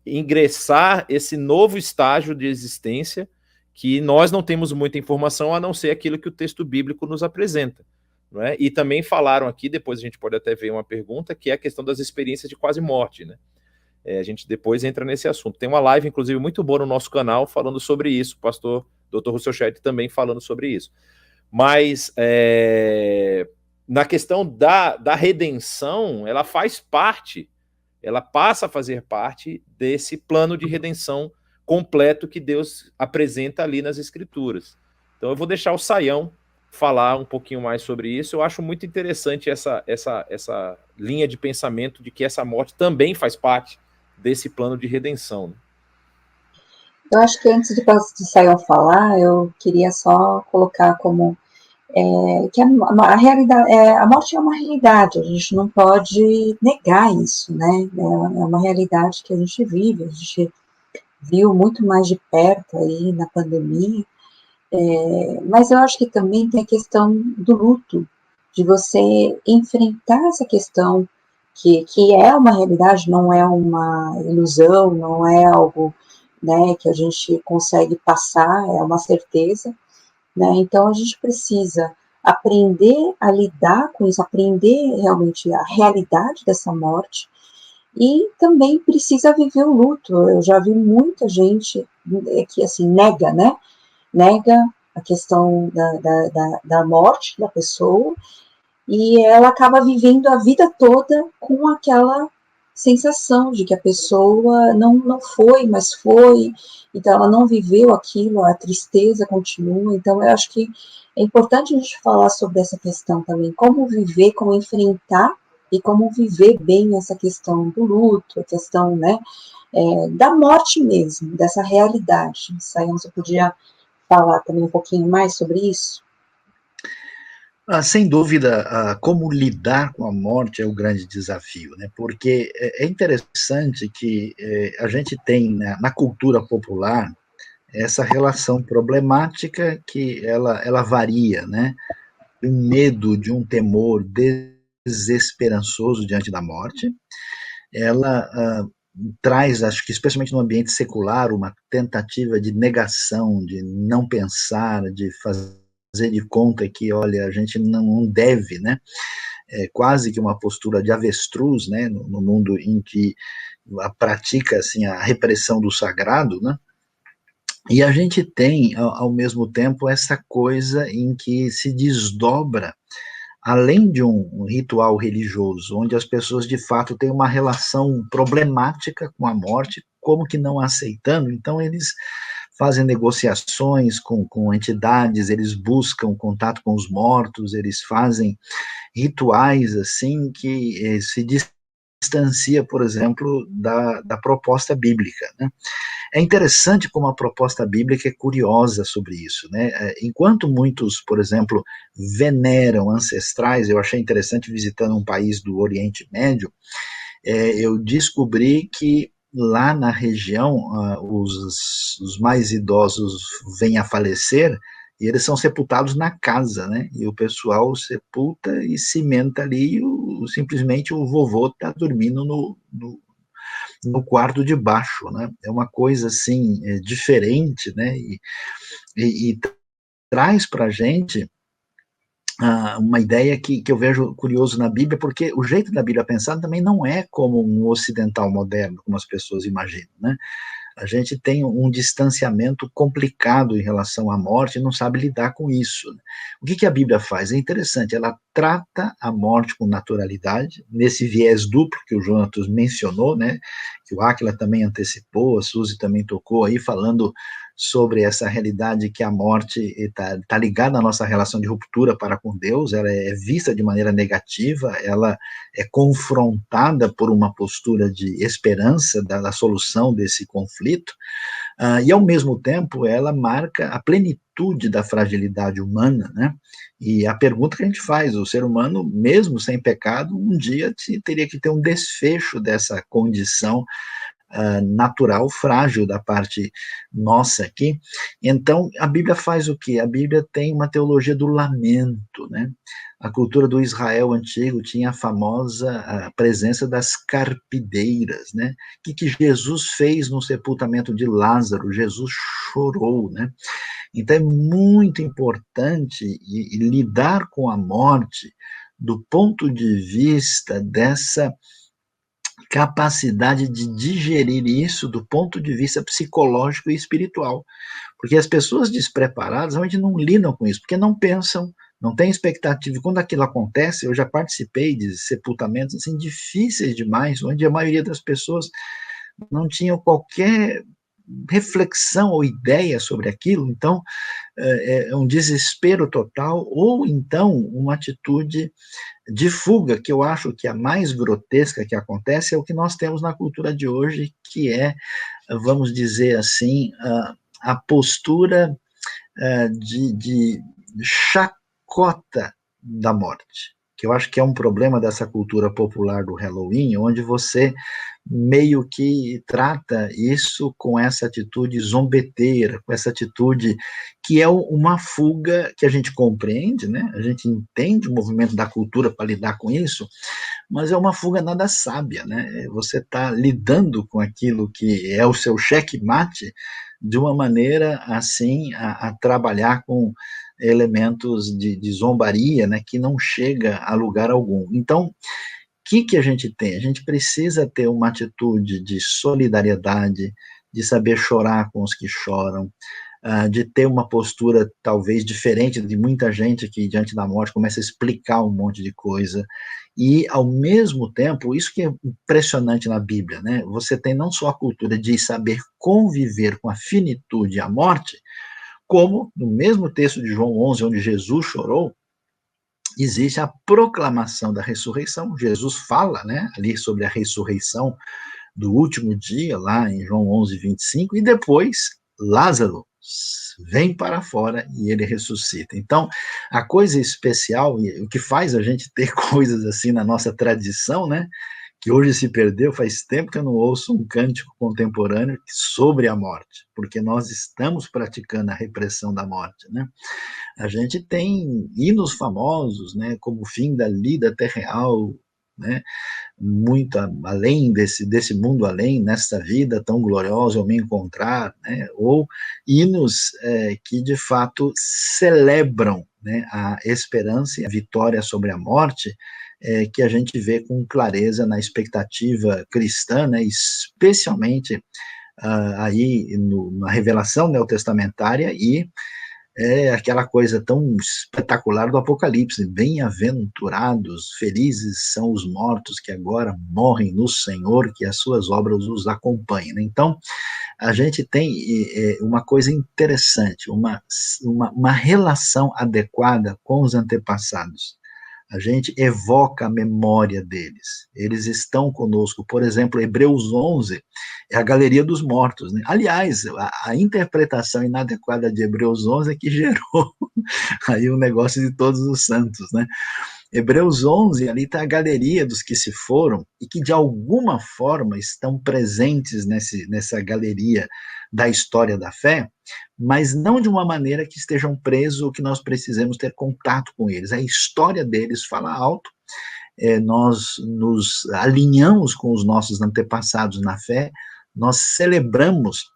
ingressar esse novo estágio de existência que nós não temos muita informação, a não ser aquilo que o texto bíblico nos apresenta. Não é? E também falaram aqui, depois a gente pode até ver uma pergunta, que é a questão das experiências de quase morte, né? A gente depois entra nesse assunto. Tem uma live, inclusive, muito boa no nosso canal falando sobre isso, o pastor Dr. Russell Shedd também falando sobre isso. Mas na questão da redenção, ela faz parte, ela passa a fazer parte desse plano de redenção completo que Deus apresenta ali nas Escrituras. Então eu vou deixar o Saião falar um pouquinho mais sobre isso. Eu acho muito interessante essa linha de pensamento de que essa morte também faz parte desse plano de redenção. Eu acho que antes de Saião falar, eu queria só colocar como que a realidade, a morte é uma realidade, a gente não pode negar isso, né? É uma realidade que a gente vive, a gente viu muito mais de perto aí na pandemia, mas eu acho que também tem a questão do luto, de você enfrentar essa questão que é uma realidade, não é uma ilusão, não é algo, né, que a gente consegue passar, é uma certeza, né? Então a gente precisa aprender a lidar com isso, aprender realmente a realidade dessa morte, e também precisa viver o luto. Eu já vi muita gente que assim nega, né? nega a questão da morte da pessoa, e ela acaba vivendo a vida toda com aquela sensação de que a pessoa não foi, mas foi, então ela não viveu aquilo, a tristeza continua. Então eu acho que é importante a gente falar sobre essa questão também, como viver, como enfrentar e como viver bem essa questão do luto, a questão, né, da morte mesmo, dessa realidade. Sayão, você podia falar também um pouquinho mais sobre isso? Sem dúvida, como lidar com a morte é o grande desafio, né? Porque é interessante que a gente tem, né, na cultura popular essa relação problemática que ela varia, né? De um medo, de um temor desesperançoso diante da morte. Ela traz, acho que especialmente no ambiente secular, uma tentativa de negação, de não pensar, de fazer de conta que, olha, a gente não deve, né? É quase que uma postura de avestruz, né? No mundo em que pratica assim a repressão do sagrado, né? E a gente tem, ao mesmo tempo, essa coisa em que se desdobra, além de um ritual religioso, onde as pessoas de fato têm uma relação problemática com a morte, como que não aceitando, então eles fazem negociações com entidades, eles buscam contato com os mortos, eles fazem rituais assim que se distancia, por exemplo, da proposta bíblica, né? É interessante como a proposta bíblica é curiosa sobre isso, né? Enquanto muitos, por exemplo, veneram ancestrais, eu achei interessante visitando um país do Oriente Médio, eu descobri que lá na região os mais idosos vêm a falecer e eles são sepultados na casa, né? E o pessoal sepulta e cimenta ali, e simplesmente o vovô está dormindo no quarto de baixo, né? É uma coisa assim diferente, né? E traz para a gente uma ideia que eu vejo curioso na Bíblia, porque o jeito da Bíblia pensar também não é como um ocidental moderno, como as pessoas imaginam, né? A gente tem um distanciamento complicado em relação à morte e não sabe lidar com isso. O que a Bíblia faz? É interessante, ela trata a morte com naturalidade, nesse viés duplo que o Jonatas mencionou, né, que o Áquila também antecipou, a Suzy também tocou aí, falando sobre essa realidade que a morte está ligada à nossa relação de ruptura para com Deus, ela é vista de maneira negativa, ela é confrontada por uma postura de esperança da solução desse conflito, e ao mesmo tempo ela marca a plenitude da fragilidade humana, né? E a pergunta que a gente faz, o ser humano, mesmo sem pecado, um dia teria que ter um desfecho dessa condição natural, frágil da parte nossa aqui. Então, a Bíblia faz o quê? A Bíblia tem uma teologia do lamento, né? A cultura do Israel antigo tinha a famosa presença das carpideiras, né? O que Jesus fez no sepultamento de Lázaro? Jesus chorou, né? Então, é muito importante lidar com a morte do ponto de vista dessa capacidade de digerir isso do ponto de vista psicológico e espiritual. Porque as pessoas despreparadas realmente não lidam com isso, porque não pensam, não têm expectativa. E quando aquilo acontece, eu já participei de sepultamentos assim, difíceis demais, onde a maioria das pessoas não tinham qualquer reflexão ou ideia sobre aquilo, então é um desespero total, ou então uma atitude de fuga, que eu acho que a mais grotesca que acontece é o que nós temos na cultura de hoje, que é, vamos dizer assim, a postura de chacota da morte, que eu acho que é um problema dessa cultura popular do Halloween, onde você meio que trata isso com essa atitude zombeteira, com essa atitude que é uma fuga que a gente compreende, né? A gente entende o movimento da cultura para lidar com isso, mas é uma fuga nada sábia, né? Você está lidando com aquilo que é o seu checkmate de uma maneira assim a trabalhar com elementos de zombaria, né, que não chega a lugar algum. Então, que a gente tem? A gente precisa ter uma atitude de solidariedade, de saber chorar com os que choram, de ter uma postura talvez diferente de muita gente que diante da morte começa a explicar um monte de coisa, e ao mesmo tempo, isso que é impressionante na Bíblia, né? Você tem não só a cultura de saber conviver com a finitude e a morte, como no mesmo texto de João 11, onde Jesus chorou, existe a proclamação da ressurreição. Jesus fala, né, ali sobre a ressurreição do último dia, lá em João 11, 25, e depois Lázaro vem para fora e ele ressuscita. Então, a coisa especial, e o que faz a gente ter coisas assim na nossa tradição, né, que hoje se perdeu, faz tempo que eu não ouço um cântico contemporâneo sobre a morte, porque nós estamos praticando a repressão da morte, né? A gente tem hinos famosos, né, como o Fim da Lida Terreal, né, muito além desse mundo além, nesta vida tão gloriosa eu me encontrar, né, ou hinos que de fato celebram, né, a esperança e a vitória sobre a morte, que a gente vê com clareza na expectativa cristã, né, especialmente aí na revelação neotestamentária e aquela coisa tão espetacular do Apocalipse, bem-aventurados, felizes são os mortos que agora morrem no Senhor, que as suas obras os acompanhem. Então, a gente tem uma coisa interessante, uma relação adequada com os antepassados. A gente evoca a memória deles. Eles estão conosco. Por exemplo, Hebreus 11 é a galeria dos mortos, né? Aliás, a interpretação inadequada de Hebreus 11 é que gerou aí o negócio de todos os santos, né? Hebreus 11, ali está a galeria dos que se foram e que de alguma forma estão presentes nessa galeria da história da fé, mas não de uma maneira que estejam presos ou que nós precisemos ter contato com eles. A história deles fala alto, nós nos alinhamos com os nossos antepassados na fé, nós celebramos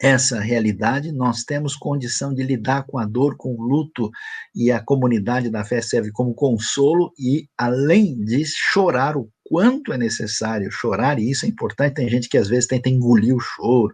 essa realidade, nós temos condição de lidar com a dor, com o luto, e a comunidade da fé serve como consolo, e além de chorar o quanto é necessário chorar, e isso é importante, tem gente que às vezes tenta engolir o choro,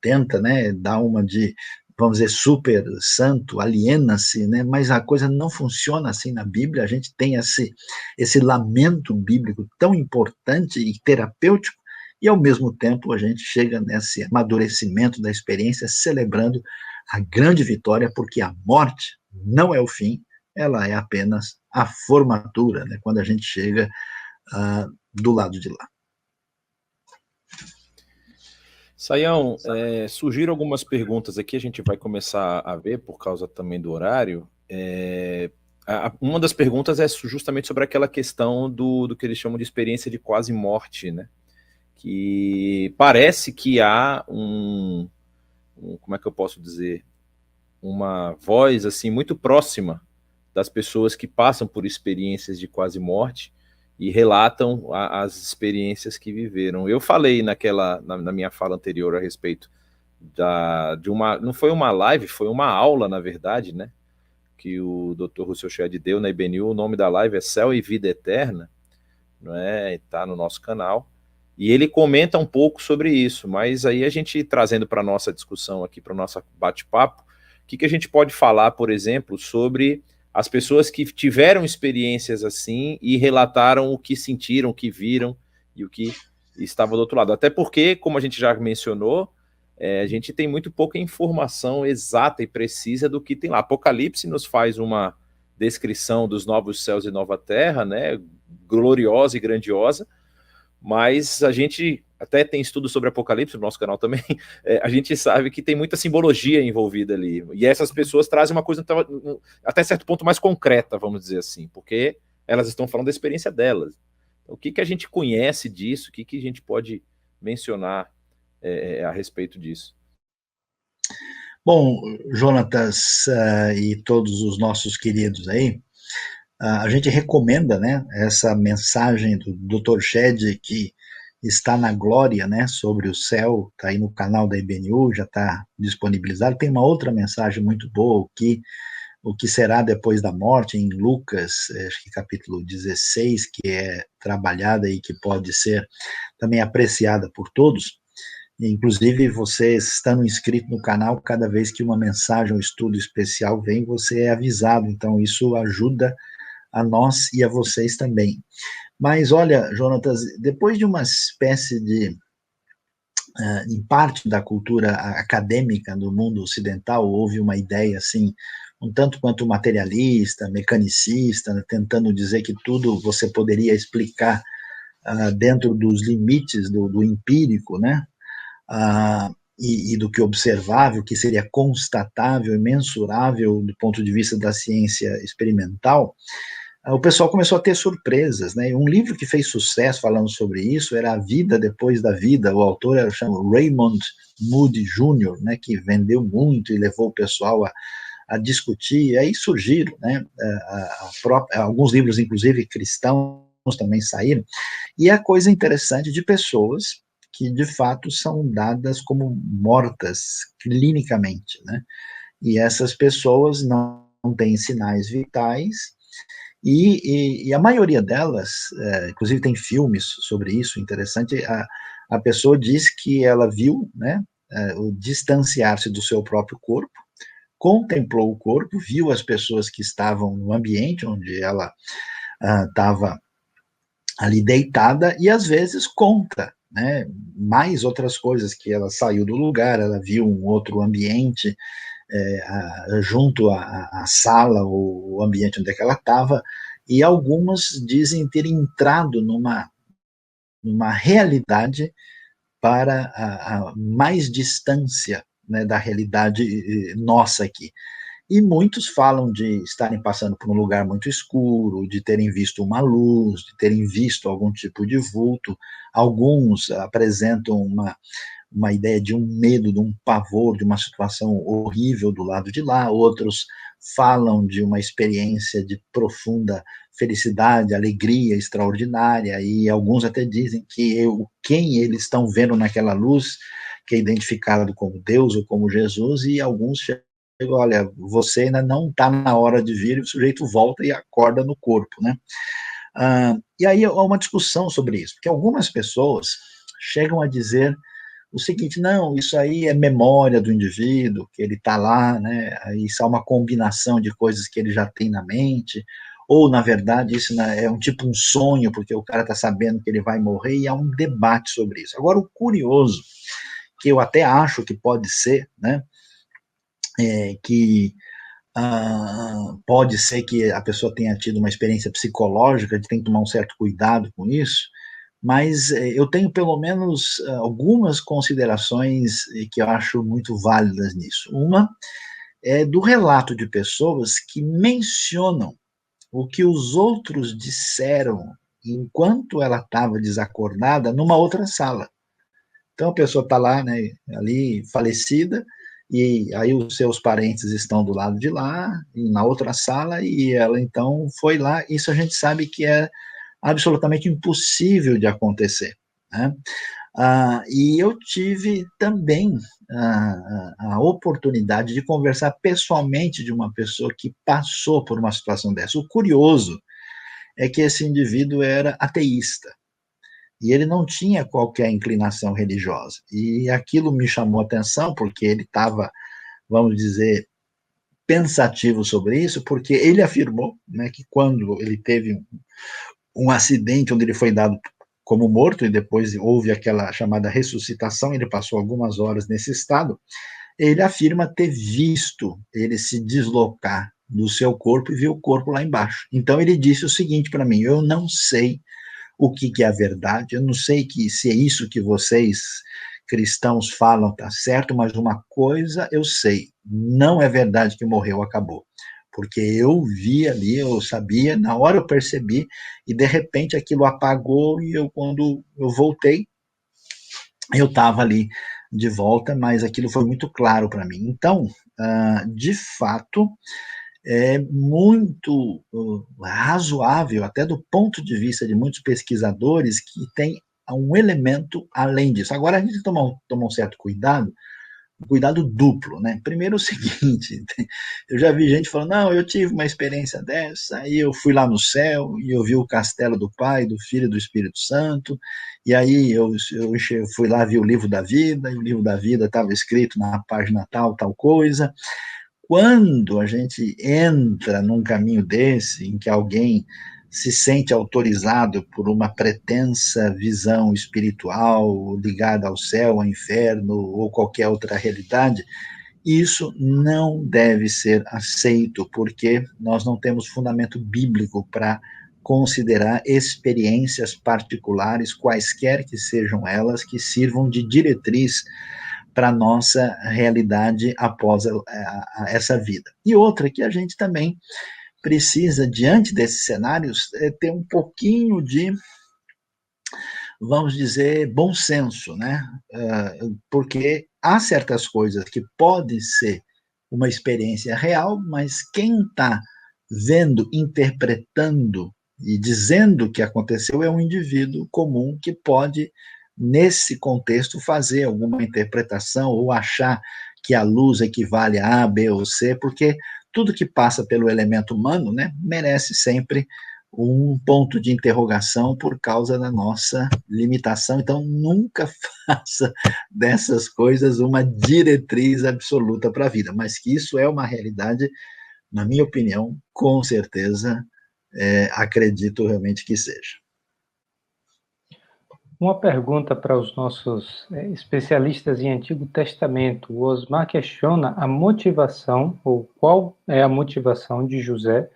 tenta, né, dar uma de, vamos dizer, super santo, aliena-se, né, mas a coisa não funciona assim na Bíblia, a gente tem esse lamento bíblico tão importante e terapêutico, e ao mesmo tempo a gente chega nesse amadurecimento da experiência, celebrando a grande vitória, porque a morte não é o fim, ela é apenas a formatura, né, quando a gente chega do lado de lá. Saião, surgiram algumas perguntas aqui, a gente vai começar a ver, por causa também do horário. Uma das perguntas é justamente sobre aquela questão do que eles chamam de experiência de quase morte, né? Que parece que há como é que eu posso dizer, uma voz assim muito próxima das pessoas que passam por experiências de quase morte e relatam as experiências que viveram. Eu falei na minha fala anterior a respeito não foi uma live, foi uma aula, na verdade, né, que o Dr. Russell Shedd deu na IBNU. O nome da live é Céu e Vida Eterna, não é? Está no nosso canal. E ele comenta um pouco sobre isso, mas aí a gente trazendo para a nossa discussão aqui, para o nosso bate-papo, o que a gente pode falar, por exemplo, sobre as pessoas que tiveram experiências assim e relataram o que sentiram, o que viram e o que estava do outro lado. Até porque, como a gente já mencionou, a gente tem muito pouca informação exata e precisa do que tem lá. Apocalipse nos faz uma descrição dos novos céus e nova terra, né, gloriosa e grandiosa, mas a gente até tem estudo sobre Apocalipse no nosso canal também, a gente sabe que tem muita simbologia envolvida ali, e essas pessoas trazem uma coisa até certo ponto mais concreta, vamos dizer assim, porque elas estão falando da experiência delas. Então, o que a gente conhece disso, o que a gente pode mencionar a respeito disso? Bom, Jonatas e todos os nossos queridos aí, a gente recomenda, né, essa mensagem do Dr. Shedd, que está na glória, né, sobre o céu, está aí no canal da IBNU, já está disponibilizado. Tem uma outra mensagem muito boa, o que será depois da morte, em Lucas, acho que capítulo 16, que é trabalhada e que pode ser também apreciada por todos. Inclusive, você estando inscrito no canal, cada vez que uma mensagem ou estudo especial vem, você é avisado. Então, isso ajuda a nós e a vocês também. Mas, olha, Jonatas, depois de uma espécie de, em parte da cultura acadêmica do mundo ocidental, houve uma ideia, assim, um tanto quanto materialista, mecanicista, né, tentando dizer que tudo você poderia explicar dentro dos limites do empírico, né? E do que observável, que seria constatável e mensurável do ponto de vista da ciência experimental, o pessoal começou a ter surpresas, né? Um livro que fez sucesso falando sobre isso era A Vida Depois da Vida. O autor era o Raymond Moody Jr., né, que vendeu muito e levou o pessoal a discutir, e aí surgiram, né, alguns livros, inclusive cristãos, também saíram, e a coisa interessante de pessoas que, de fato, são dadas como mortas clinicamente, né, e essas pessoas não têm sinais vitais, e a maioria delas, inclusive tem filmes sobre isso, interessante, a pessoa diz que ela viu, né, o distanciar-se do seu próprio corpo, contemplou o corpo, viu as pessoas que estavam no ambiente onde ela estava ali deitada, e às vezes conta, né, mais outras coisas, que ela saiu do lugar, ela viu um outro ambiente, junto à sala, ou o ambiente onde é que ela estava, e algumas dizem ter entrado numa realidade para a mais distância, né, da realidade nossa aqui. E muitos falam de estarem passando por um lugar muito escuro, de terem visto uma luz, de terem visto algum tipo de vulto. Alguns apresentam uma ideia de um medo, de um pavor, de uma situação horrível do lado de lá. Outros falam de uma experiência de profunda felicidade, alegria extraordinária, e alguns até dizem que quem eles estão vendo naquela luz, que é identificado como Deus ou como Jesus, e alguns olha, você ainda não está na hora de vir, e o sujeito volta e acorda no corpo, né? E aí há uma discussão sobre isso, porque algumas pessoas chegam a dizer o seguinte: não, isso aí é memória do indivíduo, que ele está lá, né? Isso é uma combinação de coisas que ele já tem na mente, ou, na verdade, isso é um tipo um sonho, porque o cara está sabendo que ele vai morrer, e há um debate sobre isso. Agora, o curioso, que eu até acho que pode ser, né, que pode ser que a pessoa tenha tido uma experiência psicológica, de tem que tomar um certo cuidado com isso, mas eu tenho pelo menos algumas considerações que eu acho muito válidas nisso. Uma é do relato de pessoas que mencionam o que os outros disseram enquanto ela estava desacordada numa outra sala. Então a pessoa está lá, né, ali falecida, e aí os seus parentes estão do lado de lá, e na outra sala, e ela então foi lá. Isso a gente sabe que é absolutamente impossível de acontecer, né? E eu tive também a oportunidade de conversar pessoalmente de uma pessoa que passou por uma situação dessa. O curioso é que esse indivíduo era ateísta, e ele não tinha qualquer inclinação religiosa, e aquilo me chamou a atenção, porque ele estava, vamos dizer, pensativo sobre isso, porque ele afirmou, né, que quando ele teve um acidente onde ele foi dado como morto, e depois houve aquela chamada ressuscitação, ele passou algumas horas nesse estado, ele afirma ter visto ele se deslocar do seu corpo e viu o corpo lá embaixo. Então ele disse o seguinte para mim: eu não sei o que é a verdade, eu não sei se é isso que vocês cristãos falam está certo, mas uma coisa eu sei: não é verdade que morreu, acabou. Porque eu vi ali, eu sabia, na hora eu percebi, e de repente aquilo apagou, e quando eu voltei, eu estava ali de volta, mas aquilo foi muito claro para mim. Então, de fato, é muito razoável, até do ponto de vista de muitos pesquisadores, que tem um elemento além disso. Agora, a gente tem que tomar um certo cuidado, cuidado duplo, né? Primeiro o seguinte, eu já vi gente falando, não, eu tive uma experiência dessa, aí eu fui lá no céu e eu vi o castelo do Pai, do Filho e do Espírito Santo, e aí eu fui lá, vi o livro da vida, e o livro da vida estava escrito na página tal, tal coisa. Quando a gente entra num caminho desse, em que alguém se sente autorizado por uma pretensa visão espiritual ligada ao céu, ao inferno ou qualquer outra realidade, isso não deve ser aceito, porque nós não temos fundamento bíblico para considerar experiências particulares, quaisquer que sejam elas, que sirvam de diretriz para a nossa realidade após essa vida. E outra que a gente também precisa, diante desses cenários, ter um pouquinho de, vamos dizer, bom senso, né? Porque há certas coisas que podem ser uma experiência real, mas quem está vendo, interpretando e dizendo que aconteceu é um indivíduo comum que pode, nesse contexto, fazer alguma interpretação ou achar que a luz equivale a A, B ou C, porque tudo que passa pelo elemento humano, né, merece sempre um ponto de interrogação por causa da nossa limitação. Então, nunca faça dessas coisas uma diretriz absoluta para a vida, mas que isso é uma realidade, na minha opinião, com certeza, acredito realmente que seja. Uma pergunta para os nossos especialistas em Antigo Testamento. O Osmar questiona a motivação, ou qual é a motivação de José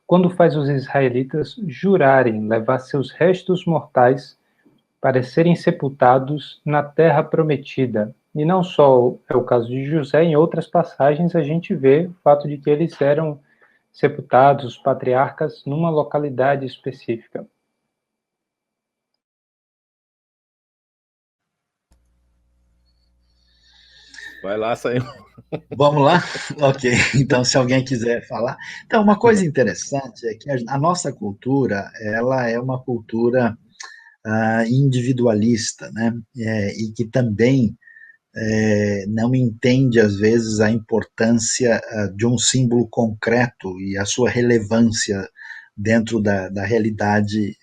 quando faz os israelitas jurarem levar seus restos mortais para serem sepultados na terra prometida. E não só é o caso de José, em outras passagens a gente vê o fato de que eles eram sepultados, os patriarcas, numa localidade específica. Vai lá, saiu. Vamos lá? Ok, então se alguém quiser falar. Então, uma coisa interessante é que a nossa cultura, ela é uma cultura individualista, né? E que também não entende, às vezes, a importância de um símbolo concreto e a sua relevância dentro da realidade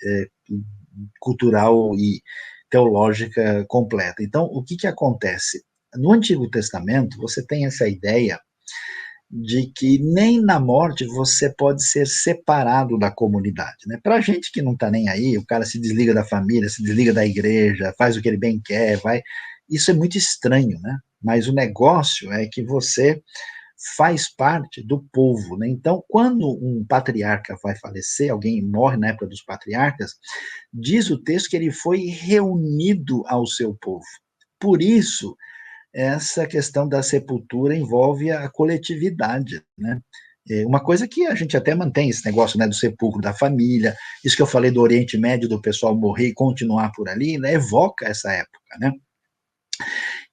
cultural e teológica completa. Então, o que acontece? No Antigo Testamento, você tem essa ideia de que nem na morte você pode ser separado da comunidade, né? Para gente que não está nem aí, o cara se desliga da família, se desliga da igreja, faz o que ele bem quer, vai. Isso é muito estranho, né? Mas o negócio é que você faz parte do povo, né? Então, quando um patriarca vai falecer, alguém morre na época dos patriarcas, diz o texto que ele foi reunido ao seu povo. Por isso, essa questão da sepultura envolve a coletividade, né? Uma coisa que a gente até mantém, esse negócio, né, do sepulcro da família, isso que eu falei do Oriente Médio, do pessoal morrer e continuar por ali, né, evoca essa época, né?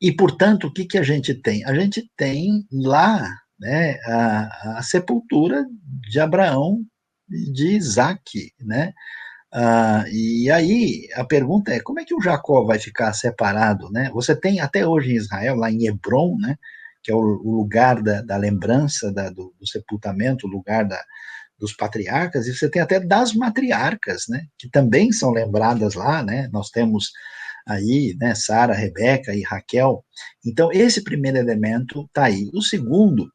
E, portanto, o que a gente tem? A gente tem lá, né, a sepultura de Abraão e de Isaac, né? E aí a pergunta é, como é que o Jacó vai ficar separado, né? Você tem até hoje em Israel, lá em Hebron, né, que é o lugar da lembrança do sepultamento, o lugar dos patriarcas, e você tem até das matriarcas, né, que também são lembradas lá, né? Nós temos aí, né, Sara, Rebeca e Raquel. Então, esse primeiro elemento está aí. O segundo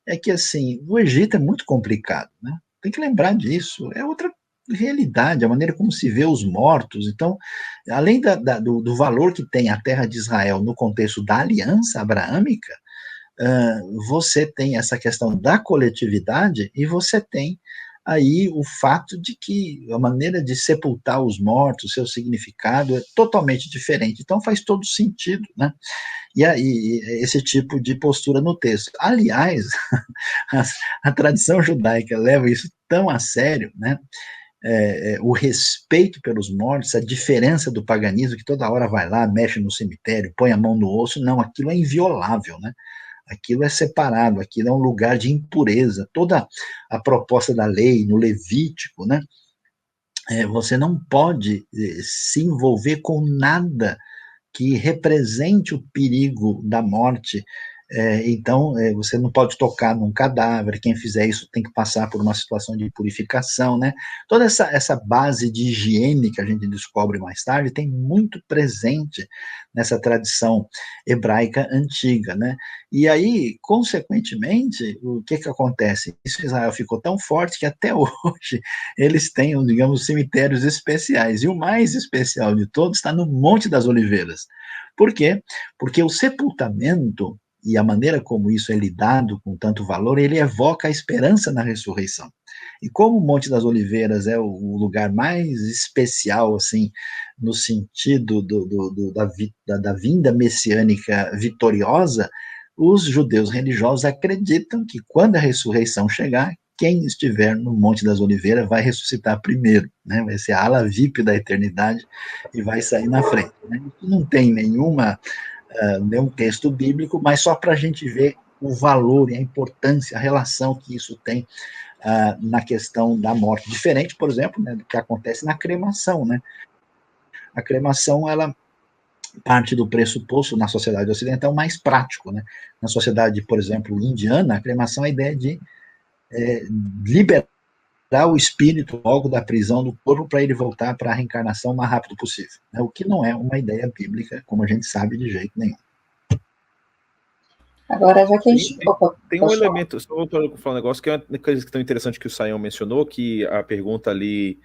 é que, assim, o Egito é muito complicado, né? Tem que lembrar disso. É outra realidade, a maneira como se vê os mortos. Então, além do valor que tem a terra de Israel no contexto da aliança abraâmica, você tem essa questão da coletividade e você tem aí o fato de que a maneira de sepultar os mortos, seu significado é totalmente diferente. Então faz todo sentido, né? E aí esse tipo de postura no texto. Aliás, a tradição judaica leva isso tão a sério, né? O respeito pelos mortos, a diferença do paganismo, que toda hora vai lá, mexe no cemitério, põe a mão no osso, não, aquilo é inviolável, né? Aquilo é separado, aquilo é um lugar de impureza. Toda a proposta da lei no Levítico, né? Você não pode se envolver com nada que represente o perigo da morte Então, você não pode tocar num cadáver, quem fizer isso tem que passar por uma situação de purificação, né? Toda essa base de higiene que a gente descobre mais tarde tem muito presente nessa tradição hebraica antiga, né? E aí, consequentemente, o que acontece? Isso em Israel ficou tão forte que até hoje eles têm, digamos, cemitérios especiais, e o mais especial de todos está no Monte das Oliveiras. Por quê? Porque o sepultamento e a maneira como isso é lidado com tanto valor, ele evoca a esperança na ressurreição. E como o Monte das Oliveiras é o lugar mais especial, assim, no sentido da vinda messiânica vitoriosa, os judeus religiosos acreditam que quando a ressurreição chegar, quem estiver no Monte das Oliveiras vai ressuscitar primeiro, né? Vai ser a ala VIP da eternidade e vai sair na frente. Né? Não tem nenhum texto bíblico, mas só para a gente ver o valor e a importância, a relação que isso tem na questão da morte. Diferente, por exemplo, né, do que acontece na cremação, né? A cremação, ela parte do pressuposto na sociedade ocidental mais prático, né? Na sociedade, por exemplo, indiana, a cremação é a ideia de liberar o espírito logo da prisão do corpo para ele voltar para a reencarnação o mais rápido possível, né? O que não é uma ideia bíblica, como a gente sabe, de jeito nenhum. Agora, já que a gente... Tem um elemento, só vou falar um negócio, que é uma coisa tão interessante que o Sayão mencionou, que a pergunta ali,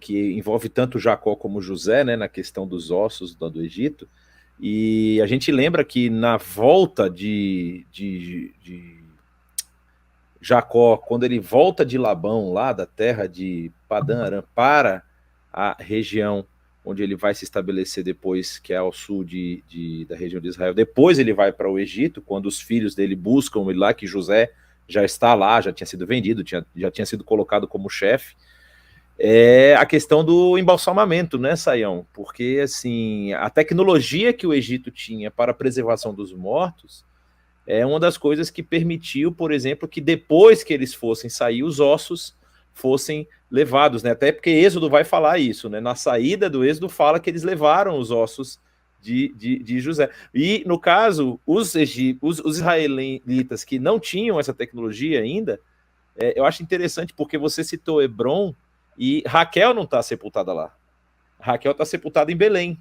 que envolve tanto Jacó como José, né, na questão dos ossos do Egito, e a gente lembra que na volta de Jacó, quando ele volta de Labão, lá da terra de Padã Aram, para a região onde ele vai se estabelecer depois, que é ao sul da região de Israel. Depois ele vai para o Egito, quando os filhos dele buscam ele lá, que José já está lá, já tinha sido vendido, já tinha sido colocado como chefe. É a questão do embalsamamento, né, Sayão? Porque, assim, a tecnologia que o Egito tinha para a preservação dos mortos é uma das coisas que permitiu, por exemplo, que depois que eles fossem sair, os ossos fossem levados, né? Até porque Êxodo vai falar isso, né? Na saída do Êxodo fala que eles levaram os ossos de José. E, no caso, os israelitas que não tinham essa tecnologia ainda, eu acho interessante porque você citou Hebron e Raquel não está sepultada lá. Raquel está sepultada em Belém,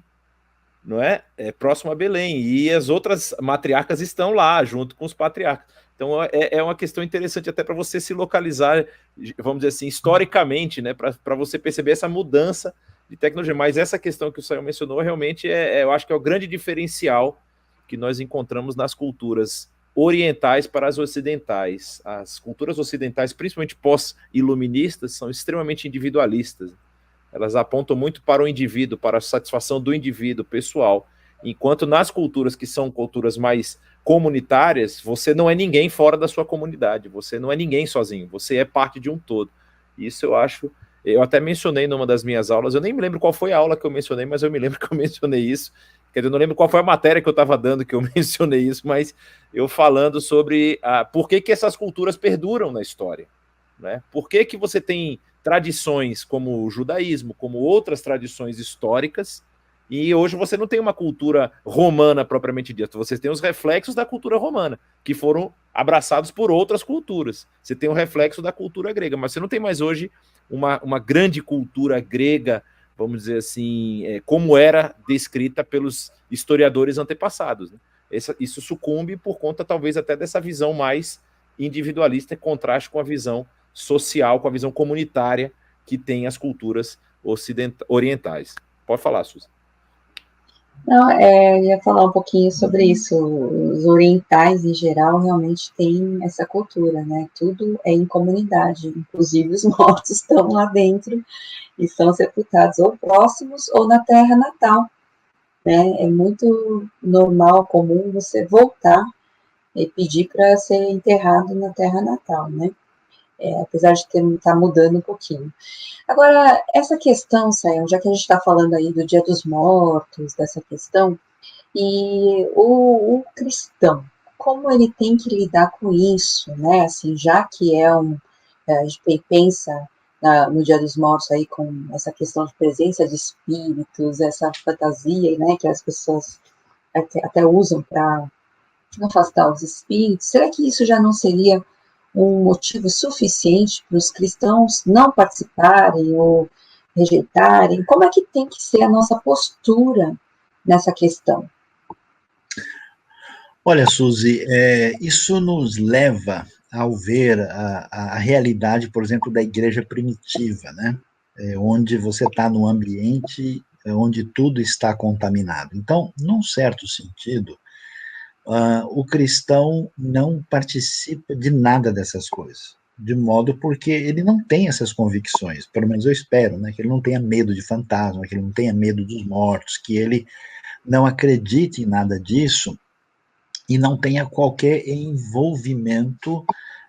não é? Próximo a Belém, e as outras matriarcas estão lá, junto com os patriarcas. Então é uma questão interessante até para você se localizar, vamos dizer assim, historicamente, né, para você perceber essa mudança de tecnologia. Mas essa questão que o Sayão mencionou, realmente, eu acho que é o grande diferencial que nós encontramos nas culturas orientais para as ocidentais. As culturas ocidentais, principalmente pós-iluministas, são extremamente individualistas. Elas apontam muito para o indivíduo, para a satisfação do indivíduo pessoal, enquanto nas culturas que são culturas mais comunitárias, você não é ninguém fora da sua comunidade, você não é ninguém sozinho, você é parte de um todo. Isso eu até mencionei numa das minhas aulas, eu nem me lembro qual foi a aula que eu mencionei, mas eu me lembro que eu mencionei isso, quer dizer, eu não lembro qual foi a matéria que eu estava dando que eu mencionei isso, mas eu falando sobre por que essas culturas perduram na história, né? Por que você tem tradições como o judaísmo, como outras tradições históricas, e hoje você não tem uma cultura romana propriamente dita, você tem os reflexos da cultura romana, que foram abraçados por outras culturas. Você tem o reflexo da cultura grega, mas você não tem mais hoje uma grande cultura grega, vamos dizer assim, como era descrita pelos historiadores antepassados, né? Isso sucumbe por conta, talvez, até dessa visão mais individualista, em contraste com a visão social, com a visão comunitária que tem as culturas orientais. Pode falar, Suzy. Não, eu ia falar um pouquinho sobre isso. Os orientais, em geral, realmente têm essa cultura, né? Tudo é em comunidade, inclusive os mortos estão lá dentro e são sepultados ou próximos ou na terra natal, né? É muito normal, comum você voltar e pedir para ser enterrado na terra natal, né? Apesar de estar mudando um pouquinho. Agora, essa questão, Sayão, já que a gente está falando aí do Dia dos Mortos, dessa questão, e o cristão, como ele tem que lidar com isso, né? Assim, já que a gente pensa no Dia dos Mortos aí com essa questão de presença de espíritos, essa fantasia, né, que as pessoas até usam para afastar os espíritos, será que isso já não seria um motivo suficiente para os cristãos não participarem ou rejeitarem? Como é que tem que ser a nossa postura nessa questão? Olha, Suzy, isso nos leva ao ver a realidade, por exemplo, da igreja primitiva, né? Onde você está num ambiente onde tudo está contaminado. Então, num certo sentido, o cristão não participa de nada dessas coisas, de modo porque ele não tem essas convicções, pelo menos eu espero, né, que ele não tenha medo de fantasma, que ele não tenha medo dos mortos, que ele não acredite em nada disso e não tenha qualquer envolvimento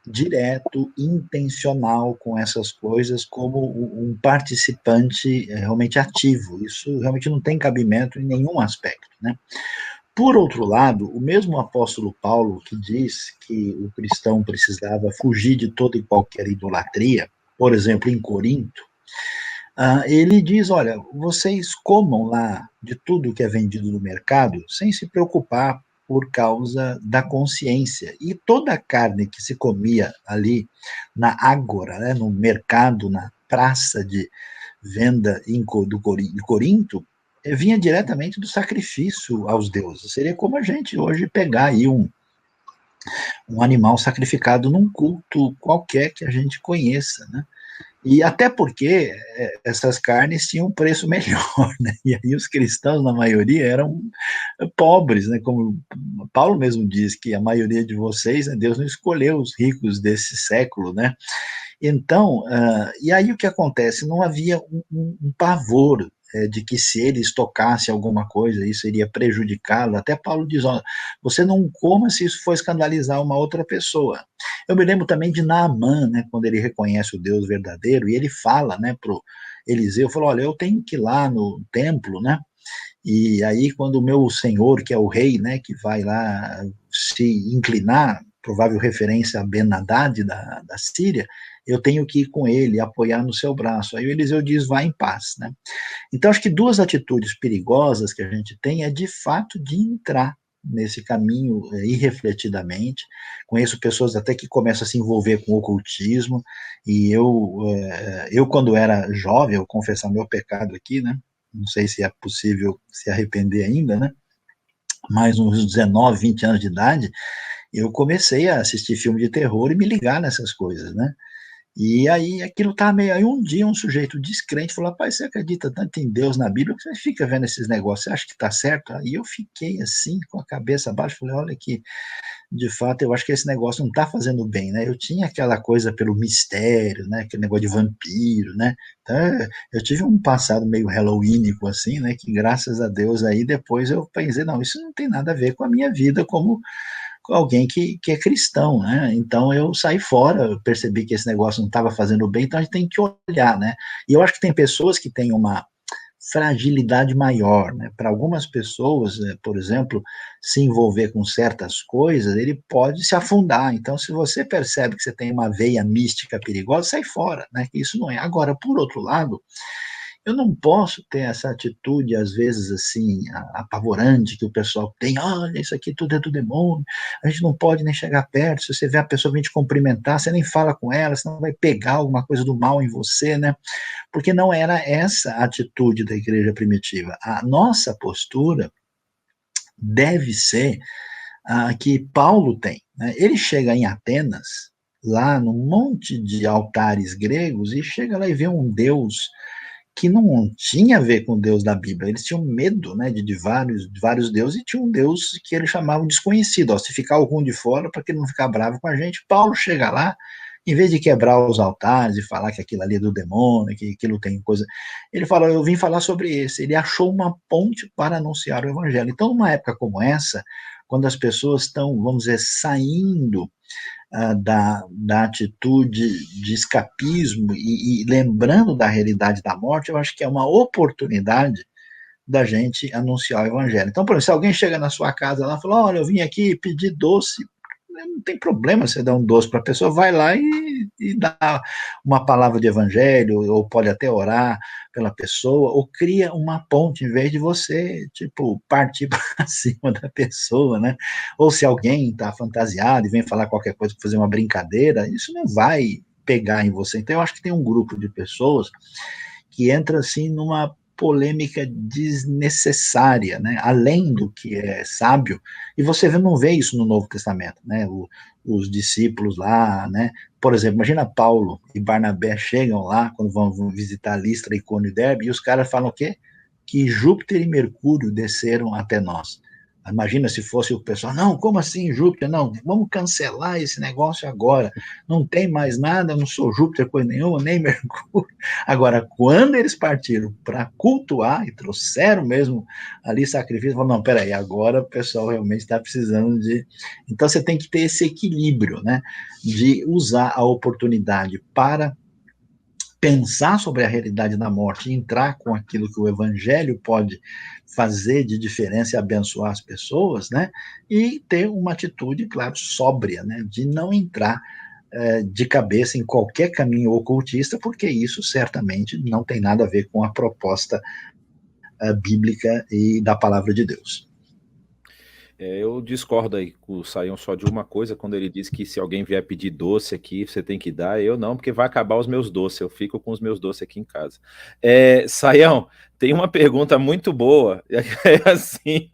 direto, intencional com essas coisas, como um participante realmente ativo. Isso realmente não tem cabimento em nenhum aspecto, né? Por outro lado, o mesmo apóstolo Paulo, que diz que o cristão precisava fugir de toda e qualquer idolatria, por exemplo, em Corinto, ele diz, olha, vocês comam lá de tudo que é vendido no mercado sem se preocupar por causa da consciência. E toda a carne que se comia ali na ágora, né, no mercado, na praça de venda de Corinto, vinha diretamente do sacrifício aos deuses. Seria como a gente hoje pegar aí um animal sacrificado num culto qualquer que a gente conheça, né? E até porque essas carnes tinham um preço melhor, né? E aí os cristãos, na maioria, eram pobres, né? Como Paulo mesmo diz, que a maioria de vocês, né, Deus não escolheu os ricos desse século, né? Então, e aí o que acontece? Não havia um pavor de que se eles tocassem alguma coisa, isso iria prejudicá-lo. Até Paulo diz, ó, você não coma se isso for escandalizar uma outra pessoa. Eu me lembro também de Naamã, né, quando ele reconhece o Deus verdadeiro, e ele fala, né, pro Eliseu, falou, olha, eu tenho que ir lá no templo, né, e aí quando o meu senhor, que é o rei, né, que vai lá se inclinar, provável referência a Ben-Hadad da Síria, eu tenho que ir com ele, apoiar no seu braço. Aí o Eliseu diz, vá em paz, né? Então, acho que duas atitudes perigosas que a gente tem é, de fato, de entrar nesse caminho irrefletidamente. Conheço pessoas até que começam a se envolver com o ocultismo, e eu quando era jovem, eu vou confessar meu pecado aqui, né? Não sei se é possível se arrepender ainda, né? Mas uns 19, 20 anos de idade, eu comecei a assistir filme de terror e me ligar nessas coisas, né? E aí aquilo tá meio. Aí um dia um sujeito descrente falou: rapaz, você acredita tanto em Deus na Bíblia que você fica vendo esses negócios, você acha que tá certo? Aí eu fiquei assim, com a cabeça abaixo, falei: olha que, de fato, eu acho que esse negócio não tá fazendo bem, né? Eu tinha aquela coisa pelo mistério, né? Aquele negócio de vampiro, né? Então eu tive um passado meio halloweenico assim, né? Que graças a Deus aí depois eu pensei: não, isso não tem nada a ver com a minha vida como alguém que é cristão, né? Então eu saí fora, eu percebi que esse negócio não estava fazendo bem, então a gente tem que olhar, né? E eu acho que tem pessoas que têm uma fragilidade maior, né? Para algumas pessoas, por exemplo, se envolver com certas coisas, ele pode se afundar. Então, se você percebe que você tem uma veia mística perigosa, sai fora, né? Isso não é. Agora, por outro lado, eu não posso ter essa atitude, às vezes, assim, apavorante que o pessoal tem, olha, isso aqui tudo é do demônio, a gente não pode nem chegar perto, se você vê a pessoa vir te cumprimentar, você nem fala com ela, senão vai pegar alguma coisa do mal em você, né? Porque não era essa a atitude da igreja primitiva. A nossa postura deve ser a que Paulo tem, né? Ele chega em Atenas, lá num monte de altares gregos, e chega lá e vê um Deus que não tinha a ver com o Deus da Bíblia. Eles tinham medo, né, de vários deuses, e tinha um Deus que eles chamavam de desconhecido. Ó, se ficar algum de fora, para que ele não ficar bravo com a gente, Paulo chega lá, em vez de quebrar os altares e falar que aquilo ali é do demônio, que aquilo tem coisa, ele fala, eu vim falar sobre esse. Ele achou uma ponte para anunciar o evangelho. Então, numa época como essa, quando as pessoas estão, vamos dizer, saindo da atitude de escapismo e lembrando da realidade da morte, eu acho que é uma oportunidade da gente anunciar o evangelho. Então, por exemplo, se alguém chega na sua casa lá e fala, olha, eu vim aqui pedir doce, não tem problema você dar um doce para a pessoa, vai lá e dá uma palavra de evangelho, ou pode até orar, pela pessoa, ou cria uma ponte, em vez de você, tipo, partir para cima da pessoa, né? Ou se alguém está fantasiado e vem falar qualquer coisa para fazer uma brincadeira, isso não vai pegar em você. Então, eu acho que tem um grupo de pessoas que entra, assim, numa polêmica desnecessária, né? Além do que é sábio, e você não vê isso no Novo Testamento, né? Os discípulos lá, né? Por exemplo, imagina Paulo e Barnabé chegam lá, quando vão visitar Listra, Icônio e Derbe, e os caras falam o quê? Que Júpiter e Mercúrio desceram até nós. Imagina se fosse o pessoal, não, como assim Júpiter? Não, vamos cancelar esse negócio agora. Não tem mais nada, eu não sou Júpiter, coisa nenhuma, nem Mercúrio. Agora, quando eles partiram para cultuar e trouxeram mesmo ali sacrifício, falaram, não, peraí, agora o pessoal realmente está precisando de... Então, você tem que ter esse equilíbrio, né, de usar a oportunidade para pensar sobre a realidade da morte e entrar com aquilo que o evangelho pode fazer de diferença e abençoar as pessoas, né, e ter uma atitude, claro, sóbria, né, de não entrar de cabeça em qualquer caminho ocultista, porque isso certamente não tem nada a ver com a proposta bíblica e da palavra de Deus. Eu discordo aí com o Saião só de uma coisa, quando ele diz que se alguém vier pedir doce aqui, você tem que dar. Eu não, porque vai acabar os meus doces, eu fico com os meus doces aqui em casa. Saião, tem uma pergunta muito boa, é assim,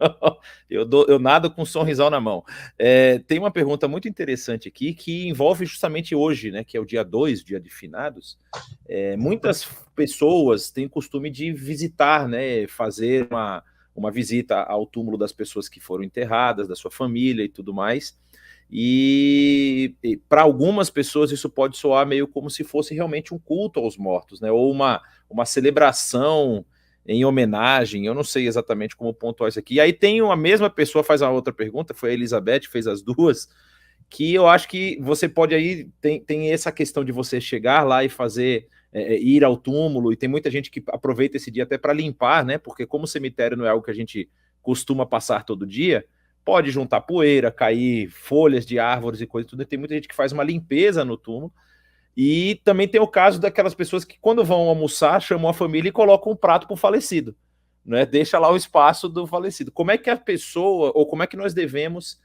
eu nado com um sorrisal na mão. Tem uma pergunta muito interessante aqui, que envolve justamente hoje, né, que é o dia 2, dia de finados. Muitas pessoas têm o costume de visitar, né, fazer uma visita ao túmulo das pessoas que foram enterradas, da sua família e tudo mais. E para algumas pessoas isso pode soar meio como se fosse realmente um culto aos mortos, né? Ou uma celebração em homenagem, eu não sei exatamente como pontuar isso aqui. E aí tem a mesma pessoa, faz a outra pergunta, foi a Elizabeth, fez as duas, que eu acho que você pode aí, tem essa questão de você chegar lá e fazer... ir ao túmulo, e tem muita gente que aproveita esse dia até para limpar, né? Porque como o cemitério não é algo que a gente costuma passar todo dia, pode juntar poeira, cair folhas de árvores e coisa tudo. Tem muita gente que faz uma limpeza no túmulo. E também tem o caso daquelas pessoas que, quando vão almoçar, chamam a família e colocam um prato para o falecido, né? Deixa lá o espaço do falecido. Como é que a pessoa, ou como é que nós devemos,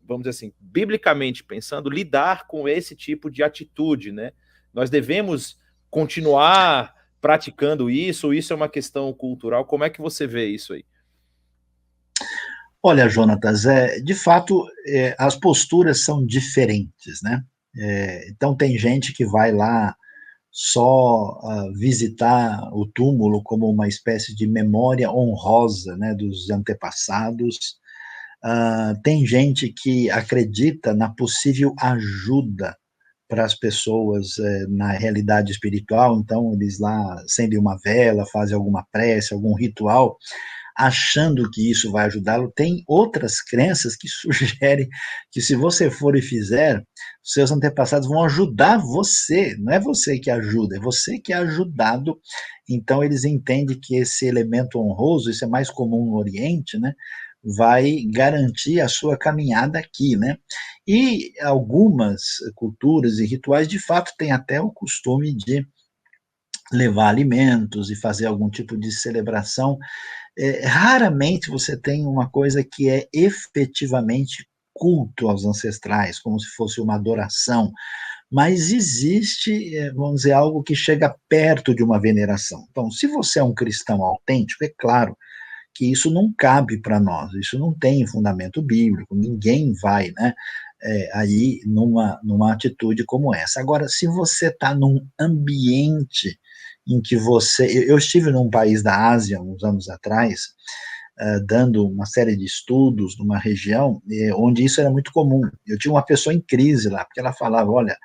vamos dizer assim, biblicamente pensando, lidar com esse tipo de atitude, né? Nós devemos continuar praticando isso, ou isso é uma questão cultural? Como é que você vê isso aí? Olha, Jonatas, de fato, as posturas são diferentes, né? Então, tem gente que vai lá só visitar o túmulo como uma espécie de memória honrosa, né, dos antepassados. Tem gente que acredita na possível ajuda para as pessoas na realidade espiritual, então eles lá acendem uma vela, fazem alguma prece, algum ritual, achando que isso vai ajudá-lo. Tem outras crenças que sugerem que se você for e fizer, seus antepassados vão ajudar você, não é você que ajuda, é você que é ajudado. Então eles entendem que esse elemento honroso, isso é mais comum no Oriente, né, vai garantir a sua caminhada aqui, né? E algumas culturas e rituais, de fato, têm até o costume de levar alimentos e fazer algum tipo de celebração. Raramente você tem uma coisa que é efetivamente culto aos ancestrais, como se fosse uma adoração, mas existe, vamos dizer, algo que chega perto de uma veneração. Então, se você é um cristão autêntico, é claro que isso não cabe para nós, isso não tem fundamento bíblico, ninguém vai, né, aí numa atitude como essa. Agora, se você está num ambiente em que eu estive num país da Ásia uns anos atrás, dando uma série de estudos numa região onde isso era muito comum. Eu tinha uma pessoa em crise lá, porque ela falava, olha,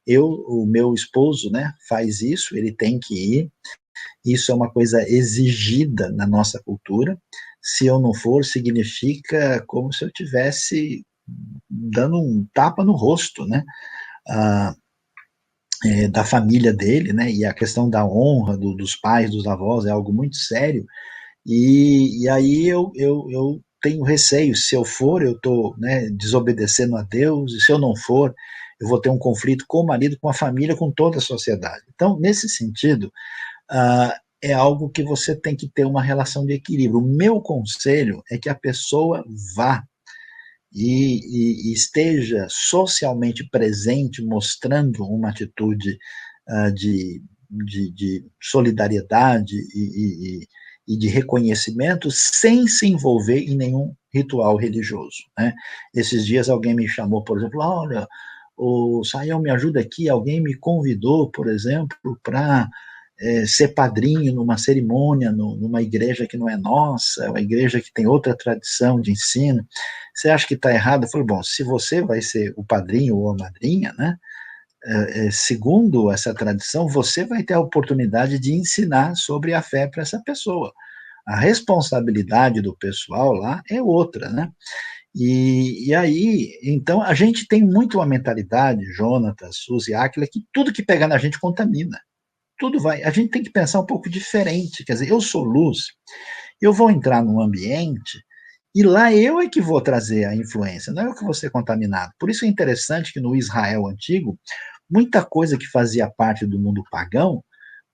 o meu esposo, né, faz isso, ele tem que ir, isso é uma coisa exigida na nossa cultura, se eu não for, significa como se eu tivesse dando um tapa no rosto, né, da família dele, né, e a questão da honra dos pais, dos avós, é algo muito sério, e aí eu tenho receio, se eu for, eu estou, né, desobedecendo a Deus, e se eu não for, eu vou ter um conflito com o marido, com a família, com toda a sociedade. Então, nesse sentido, é algo que você tem que ter uma relação de equilíbrio. O meu conselho é que a pessoa vá e esteja socialmente presente, mostrando uma atitude de solidariedade e de reconhecimento, sem se envolver em nenhum ritual religioso, né? Esses dias alguém me chamou, por exemplo, olha, o Sayão, me ajuda aqui, alguém me convidou, por exemplo, para ser padrinho numa cerimônia, numa igreja que não é nossa, uma igreja que tem outra tradição de ensino, você acha que está errado? Eu falei, bom, se você vai ser o padrinho ou a madrinha, né, segundo essa tradição, você vai ter a oportunidade de ensinar sobre a fé para essa pessoa. A responsabilidade do pessoal lá é outra, né? E aí, então, a gente tem muito uma mentalidade, Jonatas, Suzy, Áquila, que tudo que pegar na gente contamina. Tudo vai. A gente tem que pensar um pouco diferente. Quer dizer, eu sou luz, eu vou entrar num ambiente e lá eu é que vou trazer a influência, não é eu que vou ser contaminado. Por isso é interessante que no Israel antigo, muita coisa que fazia parte do mundo pagão,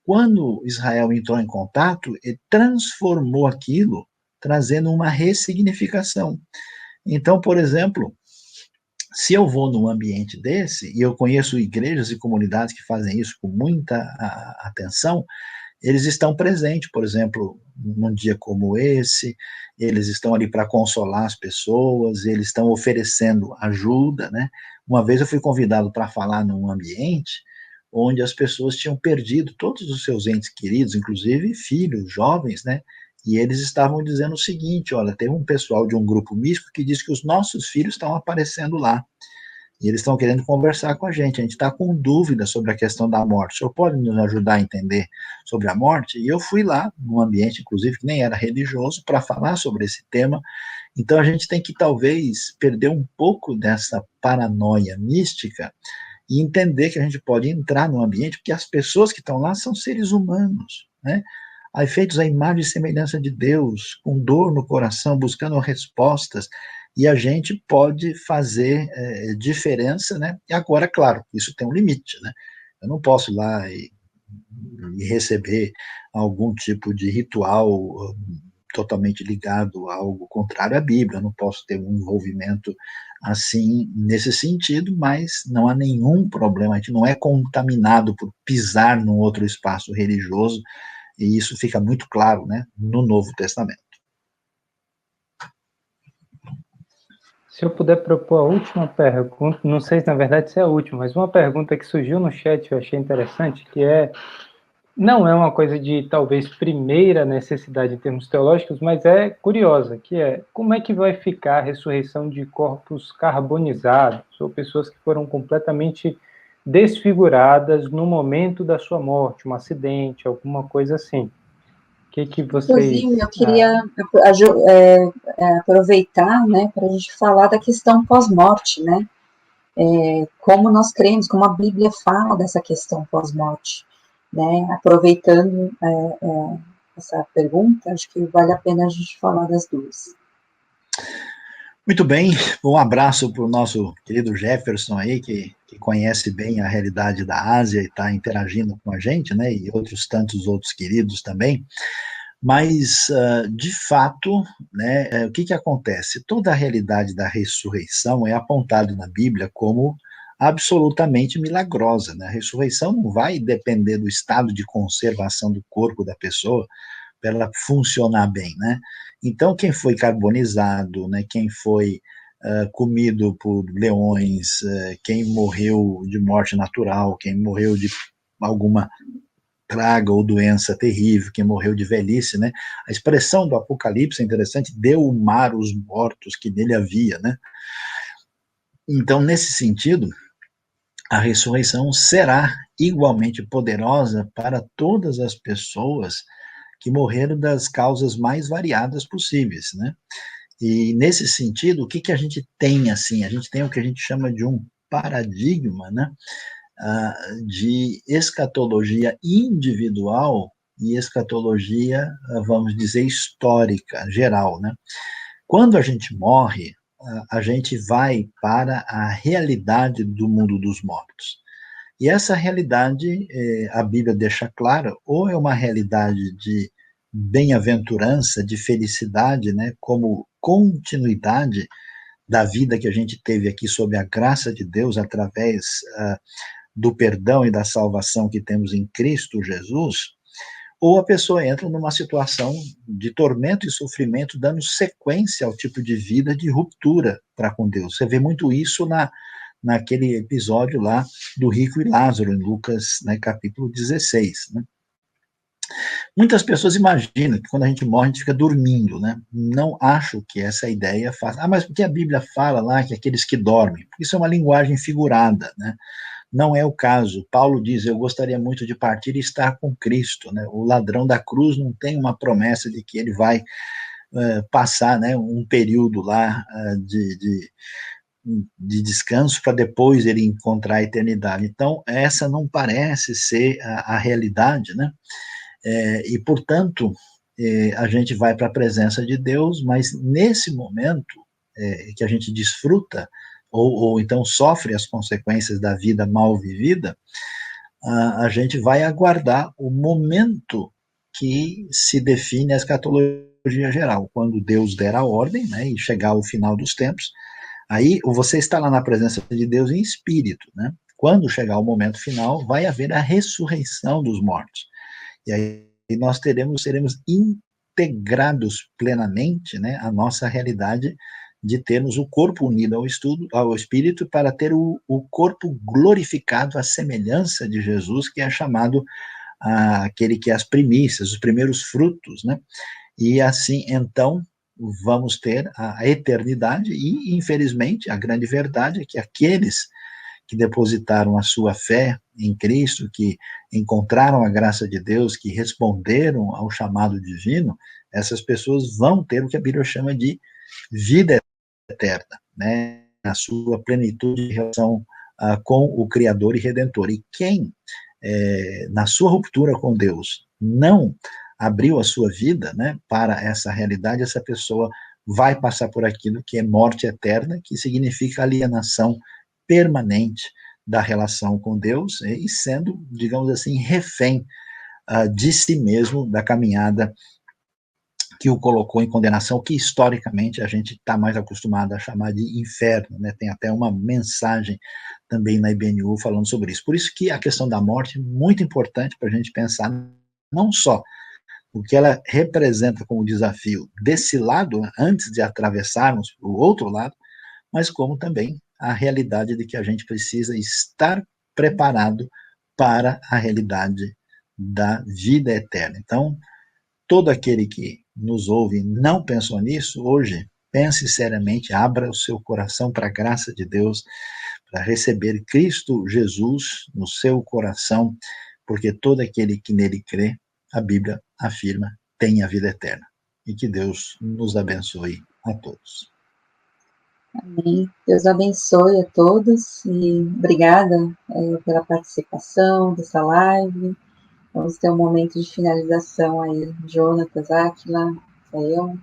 quando Israel entrou em contato, ele transformou aquilo, trazendo uma ressignificação. Então, por exemplo, se eu vou num ambiente desse, e eu conheço igrejas e comunidades que fazem isso com muita atenção, eles estão presentes, por exemplo, num dia como esse, eles estão ali para consolar as pessoas, eles estão oferecendo ajuda, né? Uma vez eu fui convidado para falar num ambiente onde as pessoas tinham perdido todos os seus entes queridos, inclusive filhos, jovens, né? E eles estavam dizendo o seguinte, olha, tem um pessoal de um grupo místico que diz que os nossos filhos estão aparecendo lá. E eles estão querendo conversar com a gente está com dúvida sobre a questão da morte. O senhor pode nos ajudar a entender sobre a morte? E eu fui lá, num ambiente, inclusive, que nem era religioso, para falar sobre esse tema. Então, a gente tem que, talvez, perder um pouco dessa paranoia mística e entender que a gente pode entrar no ambiente, porque as pessoas que estão lá são seres humanos, né? Feitos à imagem e semelhança de Deus, com dor no coração, buscando respostas, e a gente pode fazer diferença, né? E agora, claro, isso tem um limite, né? Eu não posso ir lá e receber algum tipo de ritual totalmente ligado a algo contrário à Bíblia, eu não posso ter um envolvimento assim, nesse sentido, mas não há nenhum problema, a gente não é contaminado por pisar num outro espaço religioso, e isso fica muito claro, né, no Novo Testamento. Se eu puder propor a última pergunta, não sei se na verdade se é a última, mas uma pergunta que surgiu no chat eu achei interessante, que não é uma coisa de talvez primeira necessidade em termos teológicos, mas é curiosa, que é como é que vai ficar a ressurreição de corpos carbonizados, ou pessoas que foram completamente desfiguradas no momento da sua morte, um acidente, alguma coisa assim. O que vocês... Inclusive, eu queria aproveitar, né, para a gente falar da questão pós-morte, né? Como nós cremos, como a Bíblia fala dessa questão pós-morte, né? Aproveitando essa pergunta, acho que vale a pena a gente falar das duas. Muito bem, um abraço para o nosso querido Jefferson aí, que conhece bem a realidade da Ásia e está interagindo com a gente, né, e tantos outros queridos também. Mas, de fato, né, o que acontece? Toda a realidade da ressurreição é apontada na Bíblia como absolutamente milagrosa, né? A ressurreição não vai depender do estado de conservação do corpo da pessoa para ela funcionar bem, né? Então, quem foi carbonizado, né, quem foi comido por leões, quem morreu de morte natural, quem morreu de alguma praga ou doença terrível, quem morreu de velhice, né? A expressão do Apocalipse é interessante, deu o mar os mortos que nele havia, né? Então, nesse sentido, a ressurreição será igualmente poderosa para todas as pessoas que morreram das causas mais variadas possíveis, né? E nesse sentido, o que a gente tem assim? A gente tem o que a gente chama de um paradigma, né? De escatologia individual e escatologia, vamos dizer, histórica, geral, né? Quando a gente morre, a gente vai para a realidade do mundo dos mortos. E essa realidade, a Bíblia deixa clara, ou é uma realidade de bem-aventurança, de felicidade, né, como continuidade da vida que a gente teve aqui sob a graça de Deus, através do perdão e da salvação que temos em Cristo Jesus, ou a pessoa entra numa situação de tormento e sofrimento, dando sequência ao tipo de vida de ruptura para com Deus. Você vê muito isso naquele episódio lá do rico e Lázaro, em Lucas, né, capítulo 16, né? Muitas pessoas imaginam que quando a gente morre, a gente fica dormindo, né? Não acho que essa ideia faça. Mas porque a Bíblia fala lá que aqueles que dormem, isso é uma linguagem figurada, né? Não é o caso. Paulo diz, eu gostaria muito de partir e estar com Cristo, né? O ladrão da cruz não tem uma promessa de que ele vai passar, né, um período lá de descanso para depois ele encontrar a eternidade. Então, essa não parece ser a realidade, né? E, portanto, a gente vai para a presença de Deus, mas nesse momento que a gente desfruta, ou então sofre as consequências da vida mal vivida, a gente vai aguardar o momento que se define a escatologia geral, quando Deus der a ordem, né, e chegar ao final dos tempos, aí você está lá na presença de Deus em espírito, né? Quando chegar o momento final, vai haver a ressurreição dos mortos. E aí nós seremos integrados plenamente, né, à nossa realidade de termos o corpo unido ao Espírito para ter o corpo glorificado à semelhança de Jesus, que é chamado aquele que é as primícias, os primeiros frutos, né? E assim, então, vamos ter a eternidade e, infelizmente, a grande verdade é que aqueles que depositaram a sua fé em Cristo, que encontraram a graça de Deus, que responderam ao chamado divino, essas pessoas vão ter o que a Bíblia chama de vida eterna, né? A sua plenitude em relação com o Criador e Redentor. E quem, na sua ruptura com Deus, não abriu a sua vida, né, para essa realidade, essa pessoa vai passar por aquilo que é morte eterna, que significa alienação permanente da relação com Deus e sendo, digamos assim, refém de si mesmo, da caminhada que o colocou em condenação, que historicamente a gente está mais acostumado a chamar de inferno, né? Tem até uma mensagem também na IBNU falando sobre isso. Por isso que a questão da morte é muito importante para a gente pensar, não só o que ela representa como desafio desse lado, antes de atravessarmos para o outro lado, mas como também a realidade de que a gente precisa estar preparado para a realidade da vida eterna. Então, todo aquele que nos ouve e não pensou nisso, hoje, pense seriamente, abra o seu coração para a graça de Deus, para receber Cristo Jesus no seu coração, porque todo aquele que nele crê, a Bíblia afirma, tem a vida eterna. E que Deus nos abençoe a todos. Amém. Deus abençoe a todos e obrigada pela participação dessa live. Vamos ter um momento de finalização aí, Jonatas, Átila, Saião.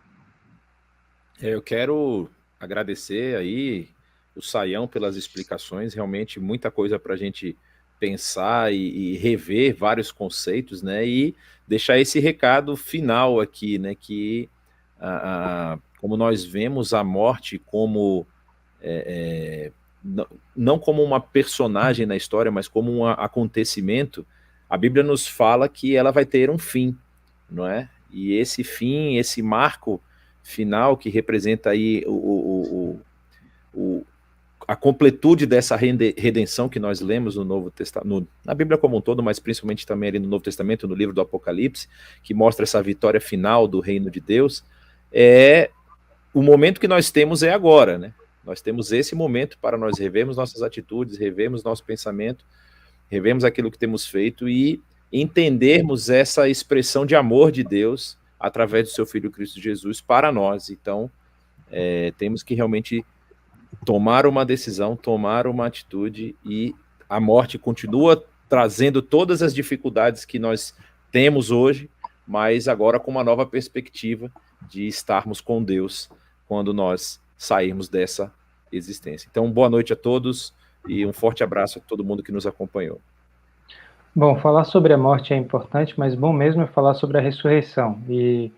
Eu quero agradecer aí o Saião pelas explicações, realmente muita coisa para a gente pensar e rever vários conceitos, né, e deixar esse recado final aqui, né, que como nós vemos a morte como, não como uma personagem na história, mas como um acontecimento, a Bíblia nos fala que ela vai ter um fim, não é? E esse fim, esse marco final que representa aí a completude dessa redenção que nós lemos no Novo Testamento, na Bíblia como um todo, mas principalmente também ali no Novo Testamento, no livro do Apocalipse, que mostra essa vitória final do reino de Deus, o momento que nós temos é agora, né? Nós temos esse momento para nós revermos nossas atitudes, revermos nosso pensamento, revermos aquilo que temos feito e entendermos essa expressão de amor de Deus através do seu Filho Cristo Jesus para nós. Então, temos que realmente tomar uma decisão, tomar uma atitude, e a morte continua trazendo todas as dificuldades que nós temos hoje, mas agora com uma nova perspectiva de estarmos com Deus quando nós sairmos dessa existência. Então, boa noite a todos, e um forte abraço a todo mundo que nos acompanhou. Bom, falar sobre a morte é importante, mas bom mesmo é falar sobre a ressurreição. E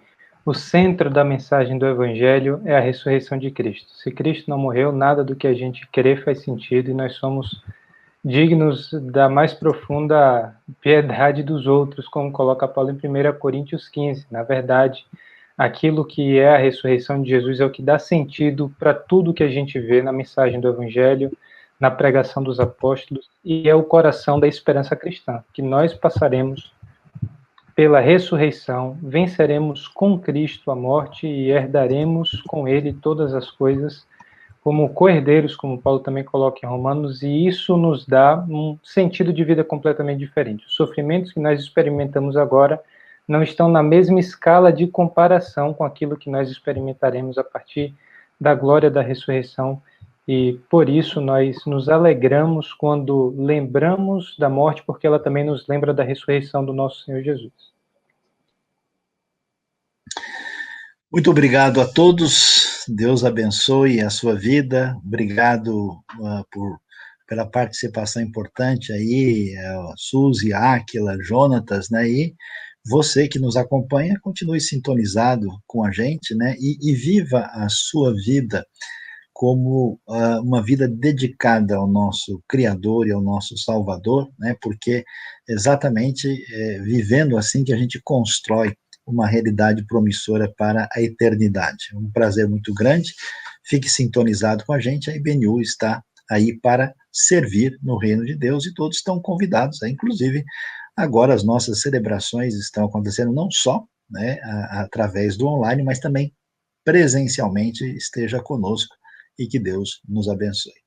o centro da mensagem do Evangelho é a ressurreição de Cristo. Se Cristo não morreu, nada do que a gente crê faz sentido e nós somos dignos da mais profunda piedade dos outros, como coloca Paulo em 1 Coríntios 15. Na verdade, aquilo que é a ressurreição de Jesus é o que dá sentido para tudo que a gente vê na mensagem do Evangelho, na pregação dos apóstolos, e é o coração da esperança cristã, que nós passaremos pela ressurreição, venceremos com Cristo a morte e herdaremos com ele todas as coisas, como co-herdeiros, como Paulo também coloca em Romanos, e isso nos dá um sentido de vida completamente diferente. Os sofrimentos que nós experimentamos agora não estão na mesma escala de comparação com aquilo que nós experimentaremos a partir da glória da ressurreição, e por isso nós nos alegramos quando lembramos da morte, porque ela também nos lembra da ressurreição do nosso Senhor Jesus. Muito obrigado a todos, Deus abençoe a sua vida, obrigado pela participação importante aí, Suzy, Áquila, Jonatas, né, e você que nos acompanha, continue sintonizado com a gente, né, e viva a sua vida como uma vida dedicada ao nosso Criador e ao nosso Salvador, né, porque exatamente vivendo assim que a gente constrói uma realidade promissora para a eternidade. Um prazer muito grande, fique sintonizado com a gente, a IBNU está aí para servir no reino de Deus e todos estão convidados, inclusive agora as nossas celebrações estão acontecendo não só, né, através do online, mas também presencialmente. Esteja conosco e que Deus nos abençoe.